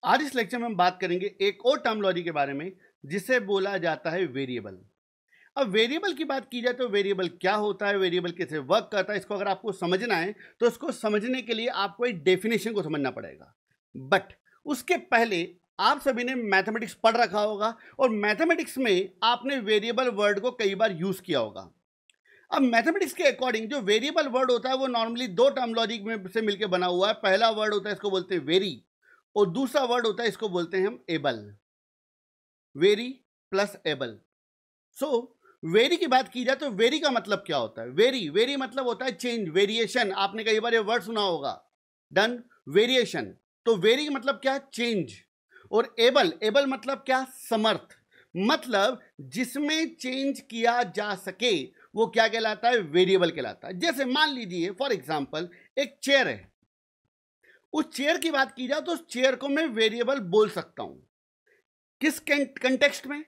आज इस लेक्चर में हम बात करेंगे एक और टर्मिनोलॉजी के बारे में जिसे बोला जाता है वेरिएबल। अब वेरिएबल की बात की जाए तो वेरिएबल क्या होता है, वेरिएबल कैसे वर्क करता है, इसको अगर आपको समझना है तो इसको समझने के लिए आपको एक डेफिनेशन को समझना पड़ेगा। बट उसके पहले आप सभी ने मैथमेटिक्स पढ़ रखा होगा और मैथमेटिक्स में आपने वेरिएबल वर्ड को कई बार यूज किया होगा। अब मैथमेटिक्स के अकॉर्डिंग जो वेरिएबल वर्ड होता है वो नॉर्मली दो टर्मिनोलॉजी में से मिलकर बना हुआ है। पहला वर्ड होता है, इसको बोलते हैं वेरी, और दूसरा वर्ड होता है, इसको बोलते हैं हम able. Very plus able. So very की बात की जाए तो वेरी का मतलब क्या होता है? वेरी वेरी मतलब होता है चेंज, वेरिएशन। आपने कई बार ये वर्ड सुना होगा, डन, वेरिएशन। तो वेरी का मतलब क्या? चेंज। और एबल, एबल मतलब क्या? समर्थ। मतलब जिसमें चेंज किया जा सके वो क्या कहलाता है? वेरिएबल कहलाता है। जैसे मान लीजिए फॉर एग्जांपल एक चेयर है, उस चेयर की बात की जाए तो उस चेयर को मैं वेरिएबल बोल सकता हूं। किस कंटेक्स्ट में?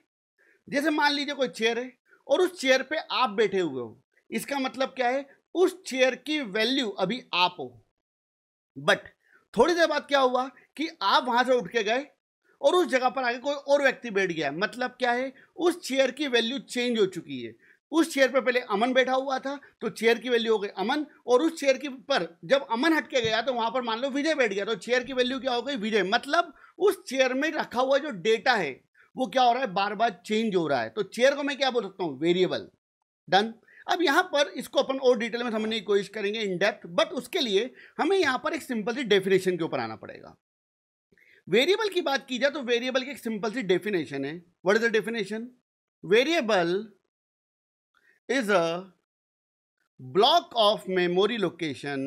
जैसे मान लीजिए कोई चेयर है और उस चेयर पे आप बैठे हुए हो, इसका मतलब क्या है? उस चेयर की वैल्यू अभी आप हो, बट थोड़ी देर बाद क्या हुआ कि आप वहां से उठ के गए और उस जगह पर आके कोई और व्यक्ति बैठ गया। मतलब क्या है? उस चेयर की वैल्यू चेंज हो चुकी है। उस चेयर पर पहले अमन बैठा हुआ था तो चेयर की वैल्यू हो गई अमन, और उस चेयर की पर जब अमन हट के गया तो वहां पर मान लो विजय बैठ गया, तो चेयर की वैल्यू क्या हो गई? विजय। मतलब उस चेयर में रखा हुआ जो डेटा है वो क्या हो रहा है? बार बार चेंज हो रहा है। तो चेयर को मैं क्या बोल सकता हूं? वेरिएबल। डन। अब यहां पर इसको अपन और डिटेल में समझने की कोशिश करेंगे इन डेप्थ, बट उसके लिए हमें यहां पर एक सिंपल सी डेफिनेशन के ऊपर आना पड़ेगा। वेरिएबल की बात की जाए तो वेरिएबल की एक सिंपल सी डेफिनेशन है। What is the definition? Variable is a block of memory location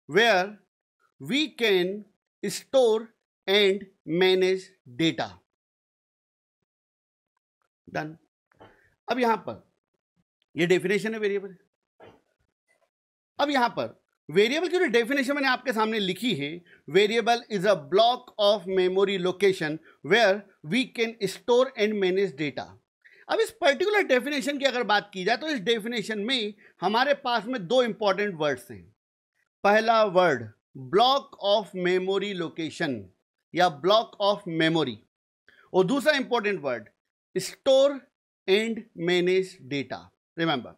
where we can store and manage data. Done. अब यहां पर ये डेफिनेशन है वेरिएबल। अब यहां पर वेरिएबल की जो डेफिनेशन मैंने आपके सामने लिखी है, variable is a block of memory location where we can store and manage data. अब इस पर्टिकुलर डेफिनेशन की अगर बात की जाए तो इस डेफिनेशन में हमारे पास में दो इंपॉर्टेंट वर्ड्स हैं। पहला word block of memory location या ब्लॉक ऑफ मेमोरी, और दूसरा important word store and manage data. Remember,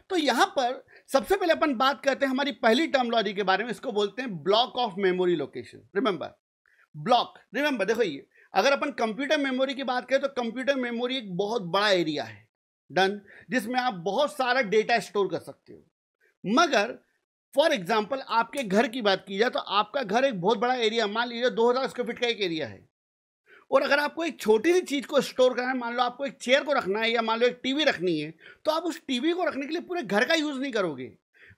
तो यहां पर सबसे पहले अपन बात करते हैं हमारी पहली टर्मिनोलॉजी के बारे में, इसको बोलते हैं block of memory location. Remember, block, remember देखो ये अगर अपन कंप्यूटर मेमोरी की बात करें तो कंप्यूटर मेमोरी एक बहुत बड़ा एरिया है, डन, जिसमें आप बहुत सारा डेटा स्टोर कर सकते हो। मगर फॉर एग्जांपल आपके घर की बात की जाए तो आपका घर एक बहुत बड़ा एरिया, मान लीजिए 2000 स्क्वायर फीट का एक एरिया है, और अगर आपको एक छोटी सी चीज को स्टोर करना है, मान लो आपको एक चेयर को रखना है या मान लो एक टीवी रखनी है, तो आप उस टीवी को रखने के लिए पूरे घर का यूज नहीं करोगे,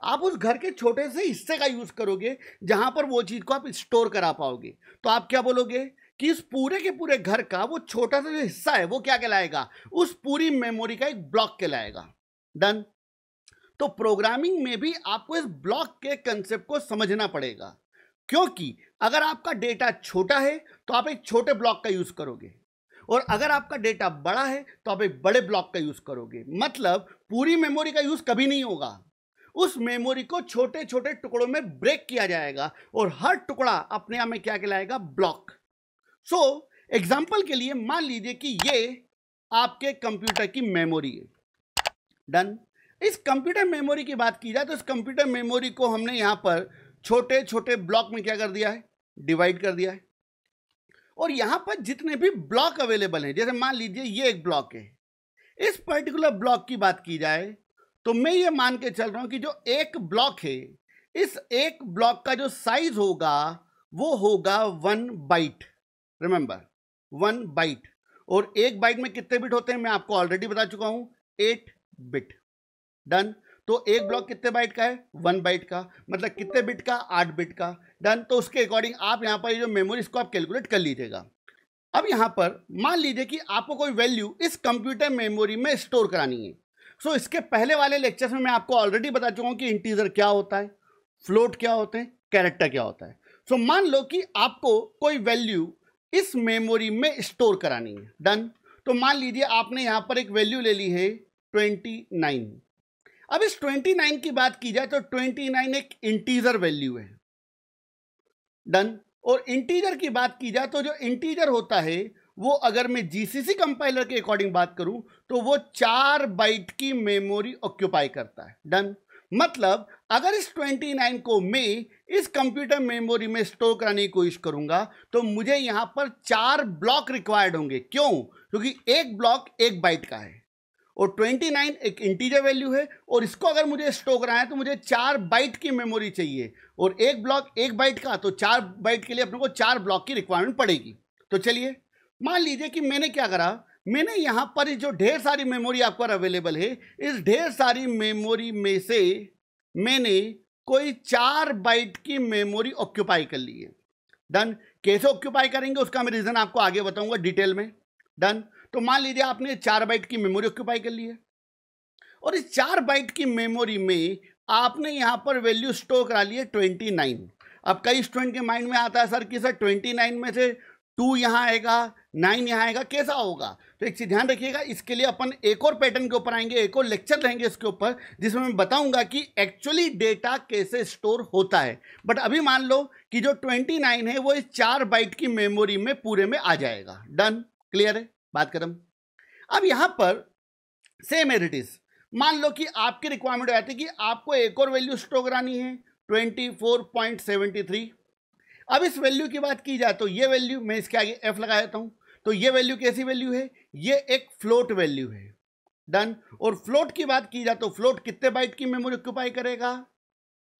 आप उस घर के छोटे से हिस्से का यूज करोगे जहां पर वो चीज को आप स्टोर करा पाओगे। तो आप क्या बोलोगे कि इस पूरे के पूरे घर का वो छोटा सा जो हिस्सा है वो क्या कहलाएगा? उस पूरी मेमोरी का एक ब्लॉक कहलाएगा। डन। तो प्रोग्रामिंग में भी आपको इस ब्लॉक के कंसेप्ट को समझना पड़ेगा, क्योंकि अगर आपका डेटा छोटा है तो आप एक छोटे ब्लॉक का यूज करोगे, और अगर आपका डेटा बड़ा है तो आप एक बड़े ब्लॉक का यूज करोगे। मतलब पूरी मेमोरी का यूज कभी नहीं होगा, उस मेमोरी को छोटे छोटे टुकड़ों में ब्रेक किया जाएगा और हर टुकड़ा अपने आप में क्या कहलाएगा? ब्लॉक। सो एग्जाम्पल के लिए मान लीजिए कि ये आपके कंप्यूटर की मेमोरी है, डन। इस कंप्यूटर मेमोरी की बात की जाए तो इस कंप्यूटर मेमोरी को हमने यहां पर छोटे छोटे ब्लॉक में क्या कर दिया है? डिवाइड कर दिया है। और यहां पर जितने भी ब्लॉक अवेलेबल हैं, जैसे मान लीजिए ये एक ब्लॉक है, इस पर्टिकुलर ब्लॉक की बात की जाए तो मैं ये मान के चल रहा हूं कि जो एक ब्लॉक है, इस एक ब्लॉक का जो साइज होगा वो होगा 1 बाइट। Remember, 1 bite. और एक बाइट में कितने बिट होते हैं मैं आपको ऑलरेडी बता चुका हूं, 8 बिट। डन। तो एक ब्लॉक कितने बाइट का है? 1 बाइट का। मतलब कितने बिट का? 8 बिट का। डन। तो उसके अकॉर्डिंग आप यहां पर जो मेमोरी इसको आप कैलकुलेट कर लीजिएगा। अब यहां पर मान लीजिए कि आपको कोई वैल्यू इस कंप्यूटर मेमोरी में स्टोर करानी है। सो इसके पहले वाले लेक्चर्स में मैं आपको ऑलरेडी बता चुका हूं कि इंटीजर क्या होता है, फ्लोट क्या होते हैं, कैरेक्टर क्या होता है। सो मान लो कि आपको कोई वैल्यू इस मेमोरी में स्टोर करानी है। डन। तो मान लीजिए आपने यहां पर एक वैल्यू ले ली है 29। अब इस 29 की बात की जाए तो 29 एक इंटीजर वैल्यू है। डन। और इंटीजर की बात की जाए तो जो इंटीजर होता है वो अगर मैं जीसीसी कंपाइलर के अकॉर्डिंग बात करूं तो वो 4 बाइट की मेमोरी ऑक्यूपाई करता है। डन। मतलब अगर इस 29 को मैं इस कंप्यूटर मेमोरी में स्टोर कराने की कोशिश करूंगा तो मुझे यहां पर 4 ब्लॉक रिक्वायर्ड होंगे। क्यों? क्योंकि एक ब्लॉक 1 बाइट का है और 29 एक इंटीजर वैल्यू है और इसको अगर मुझे स्टोर कराना है तो मुझे 4 बाइट की मेमोरी चाहिए और एक ब्लॉक 1 बाइट का, तो 4 बाइट के लिए अपने को 4 ब्लॉक की रिक्वायरमेंट पड़ेगी। तो चलिए मान लीजिए कि मैंने क्या करा, मैंने यहां पर जो ढेर सारी मेमोरी आपको अवेलेबल है, इस ढेर सारी मेमोरी में से मैंने कोई 4 बाइट की मेमोरी ऑक्यूपाई कर ली है। डन। कैसे ऑक्यूपाई करेंगे उसका मैं रीजन आपको आगे बताऊंगा डिटेल में। डन। तो मान लीजिए आपने 4 बाइट की मेमोरी ऑक्यूपाई कर ली है और इस 4 बाइट की मेमोरी में आपने यहां पर वैल्यू स्टोर करा ली है 29। अब कई स्टूडेंट के माइंड में आता है सर कि सर 29 में से 2 यहां आएगा, 9 यहां आएगा, कैसा होगा? तो एक चीज ध्यान रखिएगा, इसके लिए अपन एक और पैटर्न के ऊपर आएंगे, एक और लेक्चर रहेंगे इसके ऊपर जिसमें मैं बताऊंगा कि एक्चुअली डेटा कैसे स्टोर होता है। बट अभी मान लो कि जो 29 है वो इस 4 बाइट की मेमोरी में पूरे में आ जाएगा। डन। क्लियर है? बात खत्म। अब यहां पर सेम एज इट इज, मान लो कि आपकी रिक्वायरमेंट आती है कि आपको एक और वैल्यू स्टोर करानी है 24.73। अब इस वैल्यू की बात की जाए तो ये वैल्यू मैं इसके आगे एफ लगा देता हूं, तो ये वैल्यू कैसी वैल्यू है? ये एक फ्लोट वैल्यू है। डन। और फ्लोट की बात की जाए तो फ्लोट कितने बाइट की मेमोरी ऑक्यूपाई करेगा?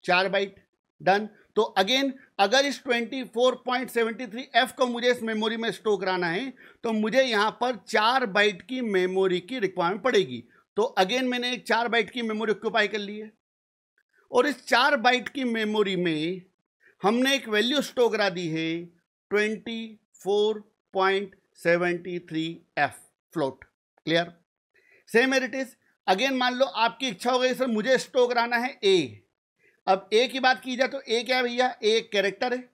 4 बाइट। डन। तो अगेन अगर इस 24.73 एफ को मुझे इस मेमोरी में स्टोर कराना है तो मुझे यहां पर 4 बाइट की मेमोरी की रिक्वायरमेंट पड़ेगी। तो अगेन मैंने एक 4 बाइट की मेमोरी ऑक्यूपाई कर ली है और इस 4 बाइट की मेमोरी में हमने एक वैल्यू स्टोर करा दी है 24.73 F float. Clear? Same as it is. Again मान लो आपकी इच्छा हो गई सर मुझे स्टोर कराना है ए। अब ए की बात की जाए तो ए क्या है भैया? ए एक कैरेक्टर है।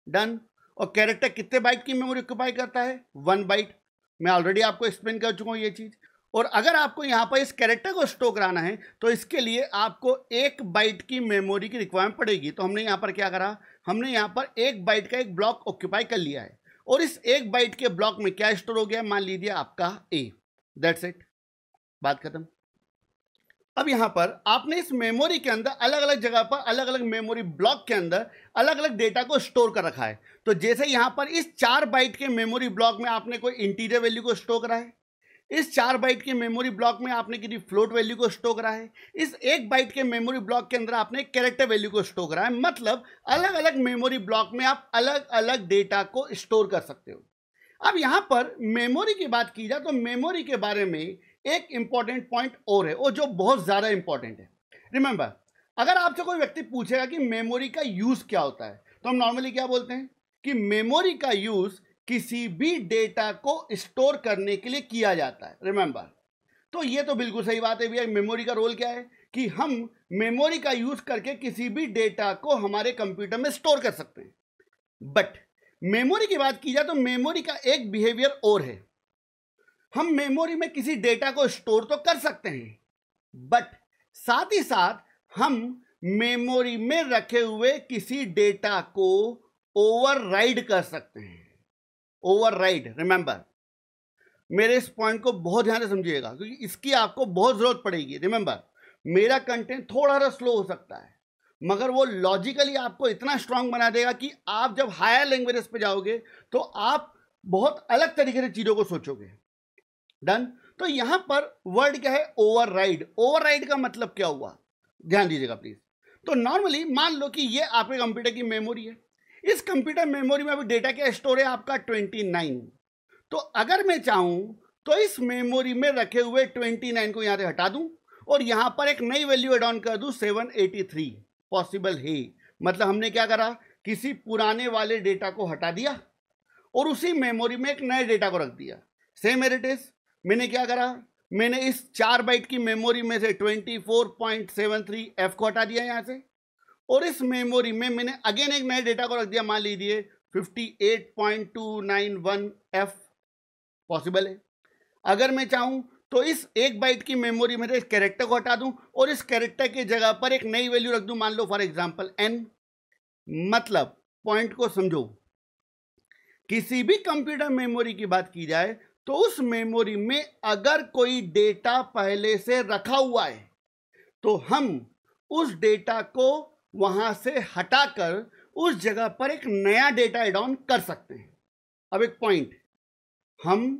डन। और कैरेक्टर कितने बाइट की मेमोरी ऑक्यूपाई करता है? 1 बाइट। मैं ऑलरेडी आपको एक्सप्लेन कर चुका हूं ये चीज। और अगर आपको यहां पर इस कैरेक्टर को स्टोर कराना है तो इसके लिए आपको 1 बाइट की मेमोरी की रिक्वायरमेंट पड़ेगी। तो हमने यहां पर क्या करा, हमने यहां पर 1 बाइट का एक ब्लॉक ऑक्यूपाई कर लिया है और इस 1 बाइट के ब्लॉक में क्या स्टोर हो गया? मान लीजिए आपका ए। That's it. बात खत्म। अब यहां पर आपने इस मेमोरी के अंदर अलग अलग जगह पर अलग अलग मेमोरी ब्लॉक के अंदर अलग अलग डेटा को स्टोर कर रखा है। तो जैसे यहां पर इस 4 बाइट के मेमोरी ब्लॉक में आपने कोई इंटीजर वैल्यू को स्टोर करा है, इस 4 बाइट के मेमोरी ब्लॉक में आपने किसी फ्लोट वैल्यू को स्टोर करा है, इस 1 बाइट के मेमोरी ब्लॉक के अंदर आपने कैरेक्टर वैल्यू को स्टोर करा है। मतलब अलग अलग मेमोरी ब्लॉक में आप अलग अलग डेटा को स्टोर कर सकते हो। अब यहां पर मेमोरी की बात की जाए तो मेमोरी के बारे में एक इंपॉर्टेंट पॉइंट और है और जो बहुत ज्यादा इंपॉर्टेंट है। रिमेंबर, अगर आपसे कोई व्यक्ति पूछेगा कि मेमोरी का यूज क्या होता है तो हम नॉर्मली क्या बोलते हैं कि मेमोरी का यूज किसी भी डेटा को स्टोर करने के लिए किया जाता है। रिमेंबर, तो ये तो बिल्कुल सही बात है भैया। मेमोरी का रोल क्या है कि हम मेमोरी का यूज करके किसी भी डेटा को हमारे कंप्यूटर में स्टोर कर सकते हैं। बट मेमोरी की बात की जाए तो मेमोरी का एक बिहेवियर और है। हम मेमोरी में किसी डेटा को स्टोर तो कर सकते हैं बट साथ ही साथ हम मेमोरी में रखे हुए किसी डेटा को ओवरराइड कर सकते हैं। ओवरराइड, रिमेंबर, मेरे इस पॉइंट को बहुत ध्यान से समझिएगा क्योंकि इसकी आपको बहुत जरूरत पड़ेगी। रिमेंबर, मेरा कंटेंट थोड़ा सा स्लो हो सकता है मगर वो लॉजिकली आपको इतना स्ट्रांग बना देगा कि आप जब हायर लैंग्वेजेस पे जाओगे तो आप बहुत अलग तरीके से चीजों को सोचोगे। डन। तो यहां पर वर्ड क्या है? ओवरराइड। ओवरराइड का मतलब क्या हुआ, ध्यान दीजिएगा प्लीज। तो नॉर्मली मान लो कि ये आपके कंप्यूटर की मेमोरी है। इस कंप्यूटर मेमोरी में अभी डेटा क्या स्टोर है आपका? 29। तो अगर मैं चाहूं तो इस मेमोरी में रखे हुए 29 को यहां से हटा दूं और यहां पर एक नई वैल्यू एड ऑन कर दूं 783। पॉसिबल है। मतलब हमने क्या करा, किसी पुराने वाले डेटा को हटा दिया और उसी मेमोरी में एक नए डेटा को रख दिया। सेम एज इट इज, मैंने क्या करा, मैंने इस 4 बाइट की मेमोरी में से 24.73 एफ को हटा दिया यहां से और इस मेमोरी में मैंने अगेन एक नए डेटा को रख दिया, मान लीजिए 58.291 एफ। पॉसिबल है। अगर मैं चाहूं तो इस 1 बाइट की मेमोरी में इस कैरेक्टर को हटा दूं और इस कैरेक्टर की जगह पर एक नई वैल्यू रख दूं, मान लो फॉर एग्जांपल n। मतलब पॉइंट को समझो, किसी भी कंप्यूटर मेमोरी की बात की जाए तो उस मेमोरी में अगर कोई डेटा पहले से रखा हुआ है तो हम उस डेटा को वहां से हटाकर उस जगह पर एक नया डेटा ऐड ऑन कर सकते हैं। अब एक पॉइंट, हम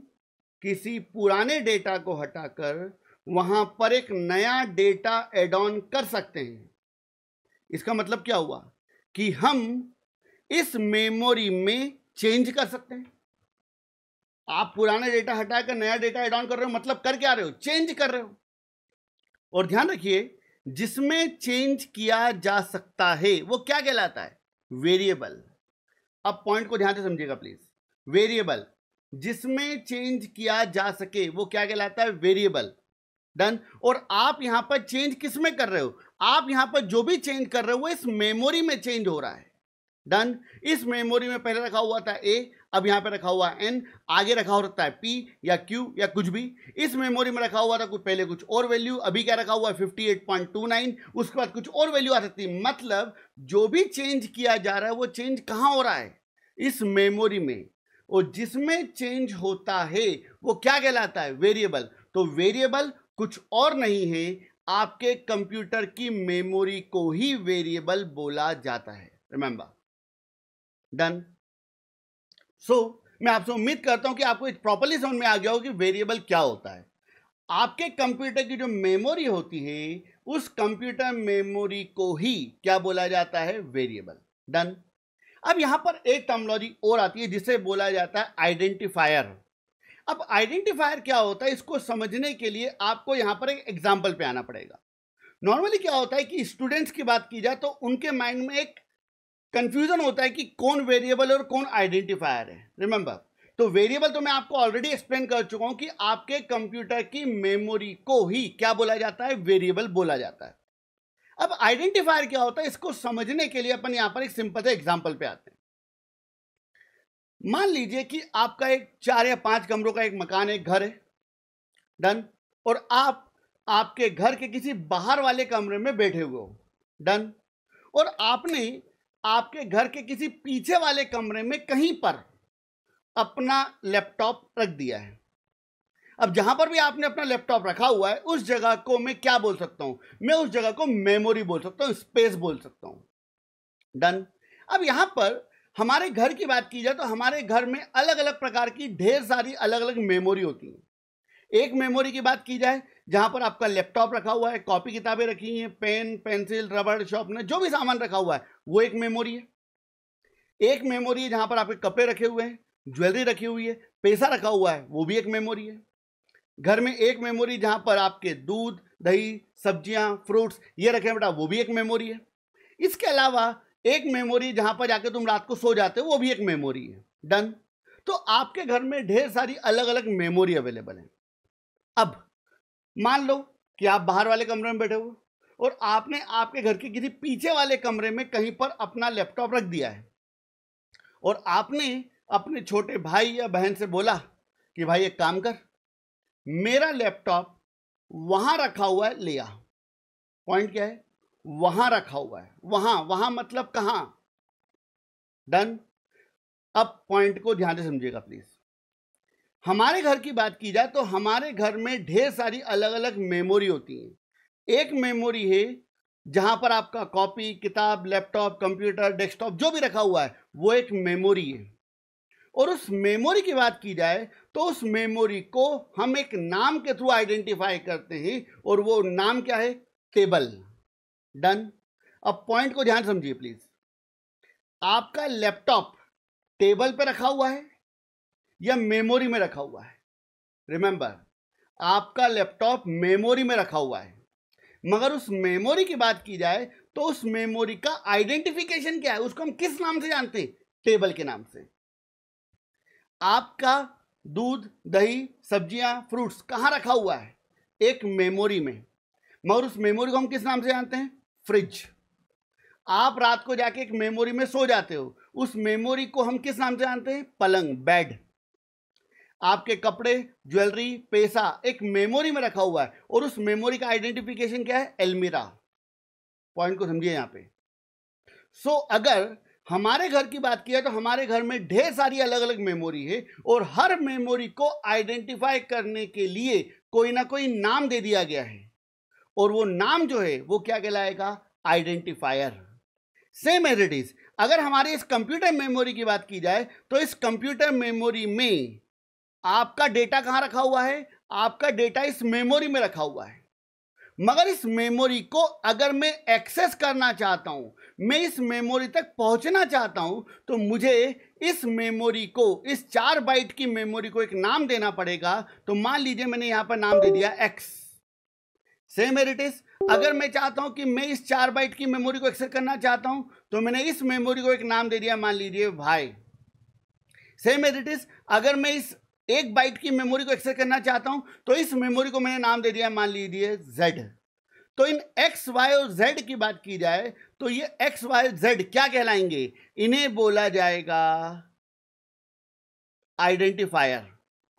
किसी पुराने डेटा को हटाकर वहां पर एक नया डेटा ऐड ऑन कर सकते हैं। इसका मतलब क्या हुआ कि हम इस मेमोरी में चेंज कर सकते हैं। आप पुराना डेटा हटाकर नया डेटा ऐड ऑन कर रहे हो, मतलब कर क्या रहे हो, चेंज कर रहे हो। और ध्यान रखिए, जिसमें चेंज किया जा सकता है वो क्या कहलाता है, वेरिएबल। अब पॉइंट को ध्यान से समझिएगा प्लीज, वेरिएबल जिसमें चेंज किया जा सके वो क्या कहलाता है, वेरिएबल। डन। और आप यहां पर चेंज किस में कर रहे हो, आप यहां पर जो भी चेंज कर रहे हो वो इस मेमोरी में चेंज हो रहा है। डन। इस मेमोरी में पहले रखा हुआ था ए, अब यहां पे रखा हुआ है एन, आगे रखा हो सकता है पी या क्यू या कुछ भी। इस मेमोरी में रखा हुआ था कुछ पहले कुछ और वैल्यू, अभी क्या रखा हुआ है 58.29, उसके बाद कुछ और वैल्यू आ सकती है। मतलब जो भी चेंज किया जा रहा है वो चेंज कहां हो रहा है, इस मेमोरी में। और जिसमें चेंज होता है वो क्या कहलाता है, वेरिएबल। तो वेरिएबल कुछ और नहीं है, आपके कंप्यूटर की मेमोरी को ही वेरिएबल बोला जाता है। रिमेंबर। डन। सो मैं आपसे उम्मीद करता हूं कि आपको प्रॉपर्ली समझ में आ गया हो कि वेरिएबल क्या होता है। आपके कंप्यूटर की जो मेमोरी होती है उस कंप्यूटर मेमोरी को ही क्या बोला जाता है, वेरिएबल। डन। अब यहां पर एक टर्मिनोलॉजी और आती है जिसे बोला जाता है आइडेंटिफायर। अब आइडेंटिफायर क्या होता है, इसको समझने के लिए आपको यहां पर एक एग्जांपल पे आना पड़ेगा। नॉर्मली क्या होता है कि स्टूडेंट्स की बात की जाए तो उनके माइंड में एक कंफ्यूजन होता है कि कौन वेरिएबल और कौन आइडेंटिफायर है। रिमेंबर, तो वेरिएबल तो मैं आपको ऑलरेडी एक्सप्लेन कर चुका हूं कि आपके कंप्यूटर की मेमोरी को ही क्या बोला जाता है, वेरिएबल बोला जाता है। अब आइडेंटिफायर क्या होता है, इसको समझने के लिए अपन यहां पर एक सिंपल से एग्जांपल पे आते हैं। मान लीजिए कि आपका एक 4 या 5 कमरों का एक मकान है, एक घर है। डन। और आप आपके घर के किसी बाहर वाले कमरे में बैठे हुए हो। डन। और आपने आपके घर के किसी पीछे वाले कमरे में कहीं पर अपना लैपटॉप रख दिया है। अब जहां पर भी आपने अपना लैपटॉप रखा हुआ है उस जगह को मैं क्या बोल सकता हूं, मैं उस जगह को मेमोरी बोल सकता हूं, स्पेस बोल सकता हूं। डन। अब यहां पर हमारे घर की बात की जाए तो हमारे घर में अलग अलग प्रकार की ढेर सारी अलग अलग मेमोरी होती हैं। एक मेमोरी की बात की जाए जहां पर आपका लैपटॉप रखा हुआ है, कॉपी किताबें रखी हैं, पेन पेंसिल रबड़ शॉर्पनर जो भी सामान रखा हुआ है वो एक मेमोरी है। एक मेमोरी है जहां पर आपके कपड़े रखे हुए हैं, ज्वेलरी रखी हुई है, पैसा रखा हुआ है, वो भी एक मेमोरी है। घर में एक मेमोरी जहां पर आपके दूध दही सब्जियां फ्रूट्स ये रखे हैं बेटा, वो भी एक मेमोरी है। इसके अलावा एक मेमोरी जहां पर जाके तुम रात को सो जाते हो वो भी एक मेमोरी है। डन। तो आपके घर में ढेर सारी अलग अलग मेमोरी अवेलेबल है। अब मान लो कि आप बाहर वाले कमरे में बैठे हो और आपने आपके घर के किसी पीछे वाले कमरे में कहीं पर अपना लैपटॉप रख दिया है और आपने अपने छोटे भाई या बहन से बोला कि भाई एक काम कर, मेरा लैपटॉप वहां रखा हुआ है, ले आ। पॉइंट क्या है, वहां रखा हुआ है, वहां वहां मतलब कहां। डन। अब पॉइंट को ध्यान से समझिएगा प्लीज। हमारे घर की बात की जाए तो हमारे घर में ढेर सारी अलग अलग मेमोरी होती हैं। एक मेमोरी है जहां पर आपका कॉपी किताब लैपटॉप कंप्यूटर डेस्कटॉप जो भी रखा हुआ है वो एक मेमोरी है। और उस मेमोरी की बात की जाए तो उस मेमोरी को हम एक नाम के थ्रू आइडेंटिफाई करते हैं और वो नाम क्या है, टेबल। डन। अब पॉइंट को ध्यान समझिए प्लीज। आपका लैपटॉप टेबल पे रखा हुआ है या मेमोरी में रखा हुआ है। रिमेंबर, आपका लैपटॉप मेमोरी में रखा हुआ है, मगर उस मेमोरी की बात की जाए तो उस मेमोरी का आइडेंटिफिकेशन क्या है, उसको हम किस नाम से जानते हैं, टेबल के नाम से। आपका दूध दही सब्जियां फ्रूट्स कहां रखा हुआ है, एक मेमोरी में, मगर उस मेमोरी को हम किस नाम से जानते हैं, फ्रिज। आप रात को जाके एक मेमोरी में सो जाते हो, उस मेमोरी को हम किस नाम से जानते हैं, पलंग बेड। आपके कपड़े ज्वेलरी पैसा एक मेमोरी में रखा हुआ है और उस मेमोरी का आइडेंटिफिकेशन क्या है, एलमीरा। पॉइंट को समझिए यहां पे। सो अगर हमारे घर की बात की है तो हमारे घर में ढेर सारी अलग अलग मेमोरी है और हर मेमोरी को आइडेंटिफाई करने के लिए कोई ना कोई नाम दे दिया गया है और वो नाम जो है वो क्या कहलाएगा? Identifier. Same as it is, अगर हमारी इस कंप्यूटर मेमोरी की बात की जाए तो इस कंप्यूटर मेमोरी में आपका डेटा कहां रखा हुआ है? आपका डेटा इस मेमोरी में रखा हुआ है, मगर इस मेमोरी को अगर मैं एक्सेस करना चाहता हूं, मैं इस मेमोरी तक पहुंचना चाहता हूं, तो मुझे इस मेमोरी को, इस 4 बाइट की मेमोरी को एक नाम देना पड़ेगा। तो मान लीजिए मैंने यहां पर नाम दे दिया x। Same as it is, अगर मैं चाहता हूं कि मैं इस 4 बाइट की मेमोरी को एक्सेस करना चाहता हूं, तो मैंने इस मेमोरी को एक नाम दे दिया, मान लीजिए y। Same as it is, अगर मैं इस 1 बाइट की मेमोरी को एक्सेस करना चाहता हूं, तो इस मेमोरी को मैंने नाम दे दिया, मान लीजिए z। तो इन x, y और z की बात की जाए तो ये x, y, z क्या कहलाएंगे? इन्हें बोला जाएगा आइडेंटिफायर।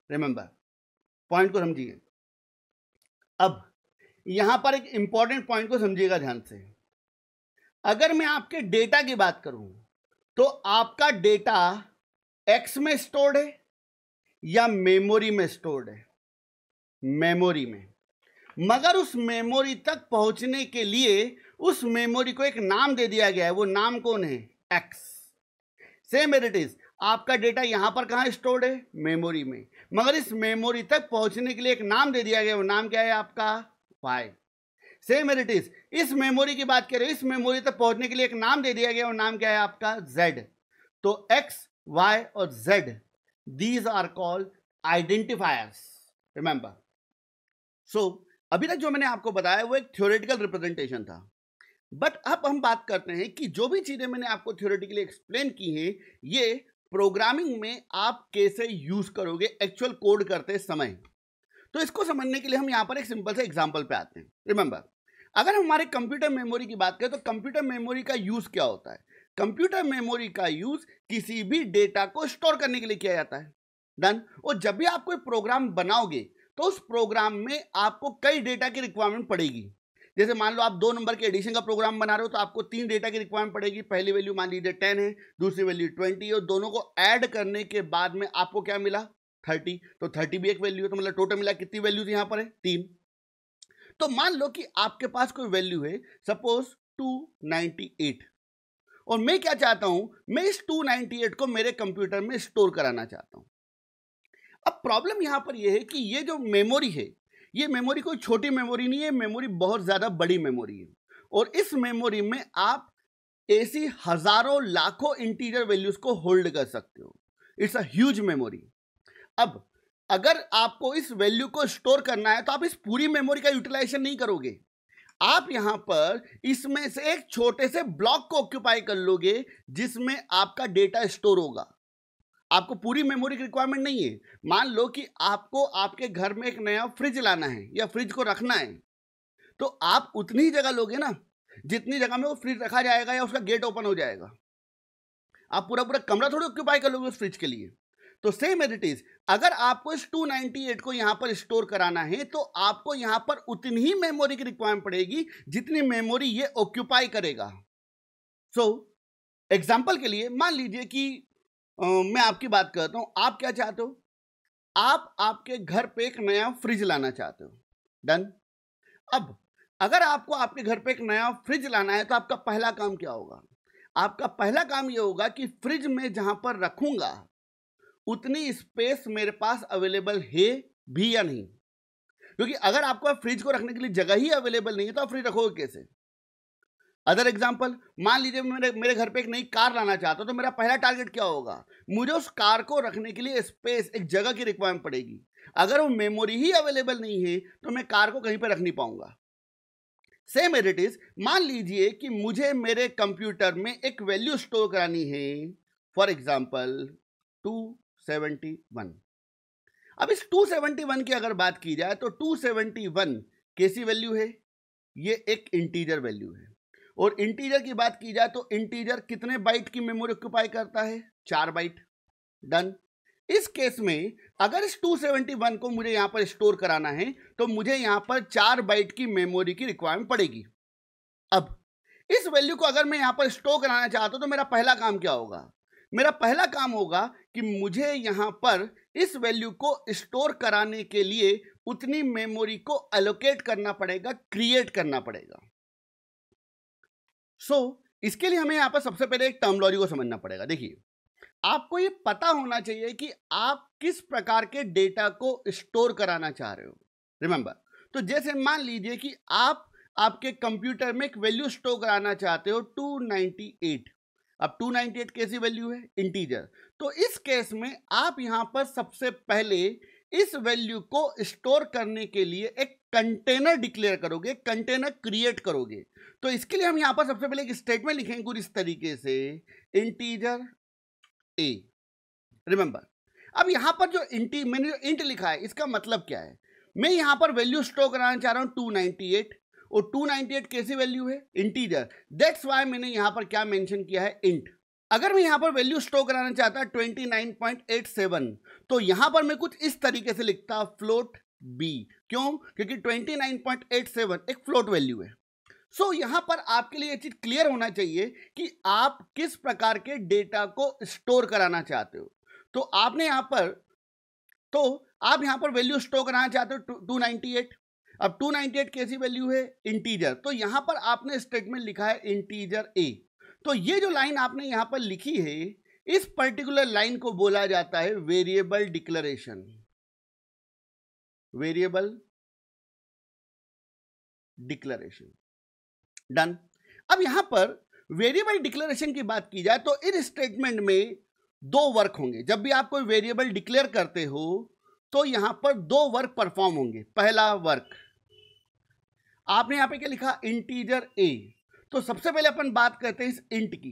रिमेंबर, पॉइंट को समझिए। अब यहां पर एक इंपॉर्टेंट पॉइंट को समझिएगा ध्यान से। अगर मैं आपके डेटा की बात करूं तो आपका डेटा x में स्टोर्ड है या मेमोरी में स्टोर्ड है? मेमोरी में। मगर उस मेमोरी तक पहुंचने के लिए उस मेमोरी को एक नाम दे दिया गया है, वो नाम कौन है? x। Same as it is, आपका डेटा यहां पर कहां स्टोर्ड है? मेमोरी में, मगर इस मेमोरी तक पहुंचने के लिए एक नाम दे दिया गया, वो नाम क्या है आपका? y। Same as it is, इस मेमोरी की बात करें, इस मेमोरी तक पहुंचने के लिए एक नाम दे दिया गया, वो नाम क्या है आपका? z। तो x, y और z, these are called identifiers, remember। so अभी तक जो मैंने आपको बताया वो एक थ्योरेटिकल रिप्रेजेंटेशन था, बट अब हम बात करते हैं कि जो भी चीजें मैंने आपको थ्योरेटिकली एक्सप्लेन की हैं, ये प्रोग्रामिंग में आप कैसे यूज करोगे एक्चुअल कोड करते समय। तो इसको समझने के लिए हम यहां पर एक सिंपल से एग्जांपल पे आते हैं। रिमेंबर, अगर हम हमारे कंप्यूटर मेमोरी की बात करें तो कंप्यूटर मेमोरी का यूज क्या होता है? कंप्यूटर मेमोरी का यूज किसी भी डेटा को स्टोर करने के लिए किया जाता है। डन। और जब भी आप कोई प्रोग्राम बनाओगे तो उस प्रोग्राम में आपको कई डेटा की रिक्वायरमेंट पड़ेगी। जैसे मान लो आप 2 नंबर के एडिशन का प्रोग्राम बना रहे हो तो आपको 3 डेटा की रिक्वायरमेंट पड़ेगी। पहली वैल्यू मान लीजिए 10 है, दूसरी वैल्यू 20, और दोनों को ऐड करने के बाद में आपको क्या मिला? 30। तो 30 भी एक वैल्यू है, तो मतलब टोटल मिला कितनी वैल्यूज यहां पर है? 3। तो मान लो कि आपके पास कोई वैल्यू है, सपोज 298, और मैं क्या चाहता हूं? मैं इस 298 को मेरे कंप्यूटर में स्टोर कराना चाहता हूं। अब प्रॉब्लम यहां पर यह है कि ये जो मेमोरी है, ये मेमोरी कोई छोटी मेमोरी नहीं है, मेमोरी बहुत ज्यादा बड़ी मेमोरी है, और इस मेमोरी में आप ऐसी हजारों लाखों इंटीजर वैल्यूज को होल्ड कर सकते हो। It's a huge memory. अब अगर आपको इस वैल्यू को स्टोर करना है तो आप इस पूरी मेमोरी का यूटिलाइजेशन नहीं करोगे, आप यहां पर इसमें से एक छोटे से ब्लॉक को ऑक्यूपाई कर लोगे जिसमें आपका डेटा स्टोर होगा। आपको पूरी मेमोरी की रिक्वायरमेंट नहीं है। मान लो कि आपको आपके घर में एक नया फ्रिज लाना है या फ्रिज को रखना है, तो आप उतनी ही जगह लोगे ना जितनी जगह में वो फ्रिज रखा जाएगा या उसका गेट ओपन हो जाएगा। आप पूरा पूरा कमरा थोड़ी ऑक्यूपाई कर लोगे उस फ्रिज के लिए। तो सेम एज इट इज, अगर आपको इस 298 को यहां पर स्टोर कराना है तो आपको यहां पर उतनी ही मेमोरी की रिक्वायरमेंट पड़ेगी जितनी मेमोरी ये ऑक्यूपाई करेगा। सो एग्जांपल के लिए मान लीजिए कि मैं आपकी बात करता हूं, आप क्या चाहते हो? आप आपके घर पे एक नया फ्रिज लाना चाहते हो। डन। अब अगर आपको आपके घर पे एक नया फ्रिज लाना है तो आपका पहला काम क्या होगा? आपका पहला काम यह होगा कि फ्रिज में जहां पर रखूंगा उतनी स्पेस मेरे पास अवेलेबल है भी या नहीं, क्योंकि अगर आपको फ्रिज को रखने के लिए जगह ही अवेलेबल नहीं है तो आप फ्रिज रखोगे कैसे? अदर एग्जांपल, मान लीजिए मेरे घर पे एक नई कार लाना चाहता हूं, तो मेरा पहला टारगेट क्या होगा? मुझे उस कार को रखने के लिए स्पेस, एक जगह की रिक्वायरमेंट पड़ेगी। अगर वो मेमोरी ही अवेलेबल नहीं है तो मैं कार को कहीं पर रख नहीं पाऊंगा। सेम एज इट इज, मान लीजिए कि मुझे मेरे कंप्यूटर में एक वैल्यू स्टोर करानी है, फॉर एग्जाम्पल 271। अब इस 271 की अगर बात की जाए तो 271 कैसी वैल्यू है? ये एक इंटीजर वैल्यू है, और इंटीजर की बात की जाए तो इंटीजर कितने बाइट की मेमोरी ऑक्यूपाई करता है? 4 बाइट। डन। इस केस में अगर इस 271 को मुझे यहां पर स्टोर कराना है तो मुझे यहां पर 4 बाइट की मेमोरी की रिक्वायरमेंट पड़ेगी। अब इस वैल्यू को अगर मैं यहां पर स्टोर कराना चाहता हूं तो मेरा पहला काम क्या होगा? मेरा पहला काम होगा कि मुझे यहां पर इस वैल्यू को स्टोर कराने के लिए उतनी मेमोरी को एलोकेट करना पड़ेगा, क्रिएट करना पड़ेगा। इसके लिए हमें यहां पर सबसे पहले एक टर्मिनोलॉजी को समझना पड़ेगा। देखिए, आपको ये पता होना चाहिए कि आप किस प्रकार के डेटा को स्टोर कराना चाह रहे हो। रिमेंबर, तो जैसे मान लीजिए कि आप आपके कंप्यूटर में एक वैल्यू स्टोर कराना चाहते हो 298। अब 298 कैसी वैल्यू है? इंटीजर। तो इस केस में आप यहां पर सबसे पहले इस वैल्यू को स्टोर करने के लिए एक कंटेनर डिक्लेयर करोगे, कंटेनर क्रिएट करोगे। तो इसके लिए हम यहां पर सबसे पहले एक स्टेटमेंट लिखेंगे कुछ इस तरीके से, इंटीजर ए। रिमेंबर, अब यहां पर जो मैंने जो इंट लिखा है इसका मतलब क्या है? मैं यहां पर वैल्यू स्टोर कराना चाह रहा हूं 298, और 298 कैसी वैल्यू है? इंटीजर। दैट्स वाई मैंने यहां पर क्या मेंशन किया है? इंट। अगर मैं यहां पर वैल्यू स्टोर कराना चाहता 29.87, तो यहां पर मैं कुछ इस तरीके से लिखता फ्लोट बी। क्यों? क्योंकि 29.87 एक फ्लोट वैल्यू है। यहां पर आपके लिए ये चीज क्लियर होना चाहिए कि आप किस प्रकार के डेटा को स्टोर कराना चाहते हो। तो आपने यहां पर आप यहां पर वैल्यू स्टोर कराना चाहते हो 298। अब 298 कैसी वैल्यू है? इंटीजर। तो यहां पर आपने स्टेटमेंट लिखा है इंटीजर ए। तो ये जो लाइन आपने यहां पर लिखी है, इस पर्टिकुलर लाइन को बोला जाता है variable declaration. Variable declaration. Done. अब यहां पर वेरिएबल डिक्लेरेशन की बात की जाए तो इन स्टेटमेंट में दो वर्क होंगे। जब भी आप कोई वेरिएबल डिक्लेयर करते हो तो यहां पर दो वर्क परफॉर्म होंगे। पहला वर्क आपने यहां पे क्या लिखा? Integer a. तो सबसे पहले अपन बात करते हैं इस इंट की।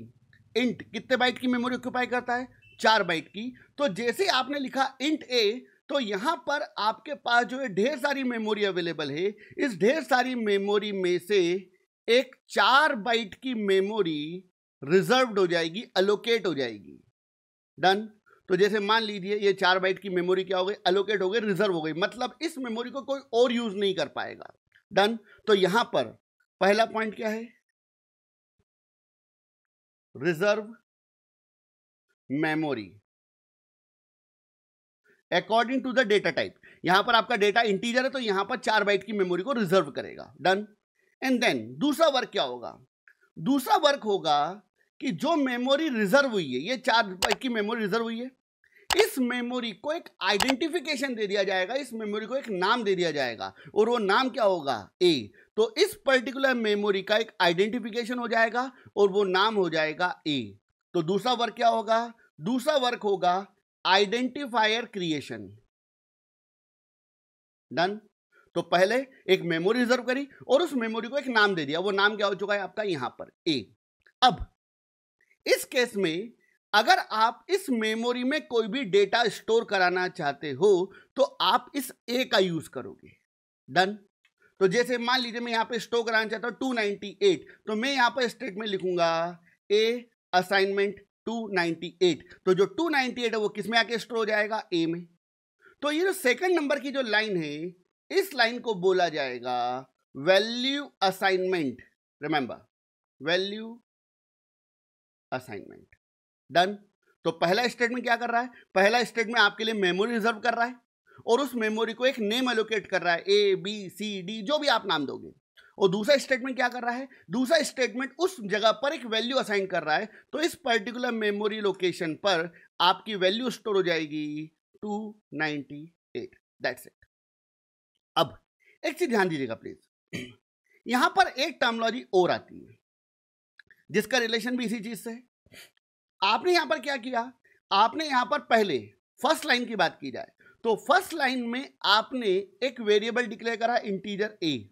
इंट कितने बाइट की मेमोरी ऑक्यूपाई करता है? 4 बाइट की। तो जैसे आपने लिखा इंट ए, तो यहां पर आपके पास जो है ढेर सारी मेमोरी अवेलेबल है। इस ढेर सारी मेमोरी में से एक 4 बाइट की मेमोरी रिजर्व्ड हो जाएगी, अलोकेट हो जाएगी। डन। तो जैसे मान लीजिए ये 4 बाइट की मेमोरी क्या हो गई? अलोकेट हो गई, रिजर्व हो गई। मतलब इस मेमोरी को कोई और यूज नहीं कर पाएगा। डन। तो यहां पर पहला पॉइंट क्या है? Reserve memory according to the data type. यहां पर आपका डेटा इंटीजर है तो यहां पर 4 बाइट की मेमोरी को रिजर्व करेगा। डन। एंड देन दूसरा वर्क क्या होगा? दूसरा वर्क होगा कि जो मेमोरी रिजर्व हुई है, ये 4 बाइट की मेमोरी रिजर्व हुई है, इस मेमोरी को एक आइडेंटिफिकेशन दे दिया जाएगा, इस मेमोरी को एक नाम दे दिया जाएगा, और वो नाम क्या होगा? ए। तो इस पर्टिकुलर मेमोरी का एक आइडेंटिफिकेशन हो जाएगा और वो नाम हो जाएगा ए। तो दूसरा वर्क क्या होगा? दूसरा वर्क होगा आइडेंटिफायर क्रिएशन। डन। तो पहले एक मेमोरी रिजर्व करी और उस मेमोरी को एक नाम दे दिया। वो नाम क्या हो चुका है आपका? यहां पर ए। अब इस केस में अगर आप इस मेमोरी में कोई भी डेटा स्टोर कराना चाहते हो तो आप इस ए का यूज करोगे। डन। तो जैसे मान लीजिए मैं यहां पे स्टोर कराना चाहता हूं 298, तो मैं यहां पर स्टेटमेंट लिखूंगा ए असाइनमेंट 298। तो जो 298 है वो किस में आके स्टोर हो जाएगा? ए में। तो ये जो सेकंड नंबर की जो लाइन है, इस लाइन को बोला जाएगा value assignment. Remember, value assignment. Done. तो पहला स्टेटमेंट क्या कर रहा है? पहला स्टेटमेंट आपके लिए मेमोरी रिजर्व कर रहा है और उस मेमोरी को एक नेम एलोकेट कर रहा है, ए बी सी डी, जो भी आप नाम दोगे। और दूसरा स्टेटमेंट क्या कर रहा है? दूसरा स्टेटमेंट उस जगह पर एक वैल्यू असाइन कर रहा है। तो इस पर्टिकुलर मेमोरी लोकेशन पर आपकी वैल्यू स्टोर हो जाएगी 298। That's it. अब एक चीज ध्यान दीजिएगा प्लीज, यहां पर एक टर्मिनोलॉजी और आती है जिसका रिलेशन भी इसी चीज से है। आपने यहां पर क्या किया? आपने यहां पर पहले फर्स्ट लाइन की बात की जाए तो फर्स्ट लाइन में आपने एक वेरिएबल डिक्लेयर करा इंटीजर ए।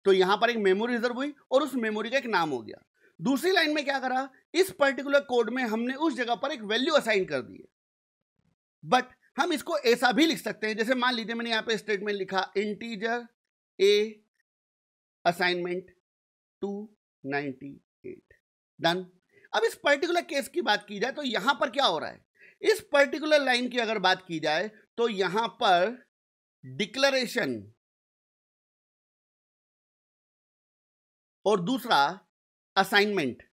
तो यहां पर एक मेमोरी रिजर्व हुई और उस मेमोरी का एक नाम हो गया। दूसरी लाइन में क्या करा? इस पर्टिकुलर कोड में हमने उस जगह पर एक वैल्यू असाइन कर दी है। बट हम इसको ऐसा भी लिख सकते हैं, जैसे मान लीजिए मैंने यहां पे स्टेटमेंट लिखा इंटीजर ए असाइनमेंट 298। डन। अब इस पर्टिकुलर केस की बात की जाए तो यहां पर क्या हो रहा है? इस पर्टिकुलर लाइन की अगर बात की जाए तो यहां पर डिक्लेरेशन और दूसरा असाइनमेंट,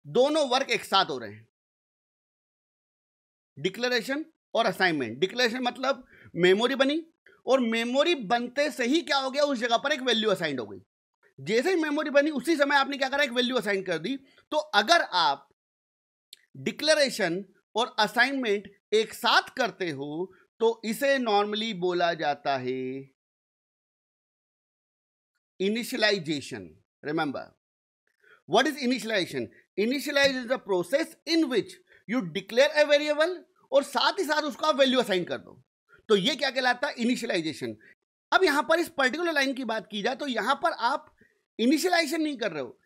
दोनों वर्क एक साथ हो रहे हैं। डिक्लेरेशन और असाइनमेंट। डिक्लेरेशन मतलब मेमोरी बनी, और मेमोरी बनते से ही क्या हो गया, उस जगह पर एक वैल्यू असाइन हो गई। जैसे ही मेमोरी बनी उसी समय आपने क्या करा, एक वैल्यू असाइन कर दी। तो अगर आप डिक्लेरेशन और असाइनमेंट एक साथ करते हो तो इसे नॉर्मली बोला जाता है initialization. Remember what is initialization? Initialize is the process in which you declare a variable और साथ ही साथ उसका वैल्यू असाइन कर दो। तो ये क्या कहलाता है, इनिशियलाइजेशन। अब यहां पर इस पर्टिकुलर लाइन की बात की जाए तो यहां पर आप इनिशियलाइजेशन नहीं कर रहे हो,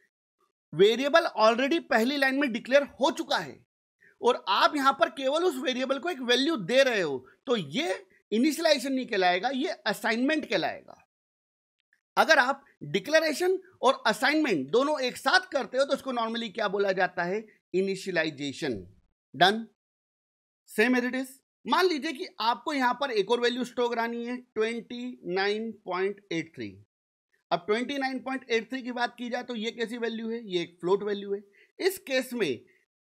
वेरिएबल ऑलरेडी पहली लाइन में डिक्लेयर हो चुका है और आप यहां पर केवल उस वेरिएबल को एक वैल्यू दे रहे हो। तो ये इनिशियलाइजेशन नहीं कहलाएगा, ये असाइनमेंट कहलाएगा। अगर आप डिक्लेरेशन और असाइनमेंट दोनों एक साथ करते हो तो इसको नॉर्मली क्या बोला जाता है, initialization. Done. Same as it is. मान लीजिए कि आपको यहां पर एक और वैल्यू स्टोर करानी है 29.83। अब 29.83 की बात की जाए तो ये कैसी वैल्यू है, ये एक फ्लोट वैल्यू है। इस केस में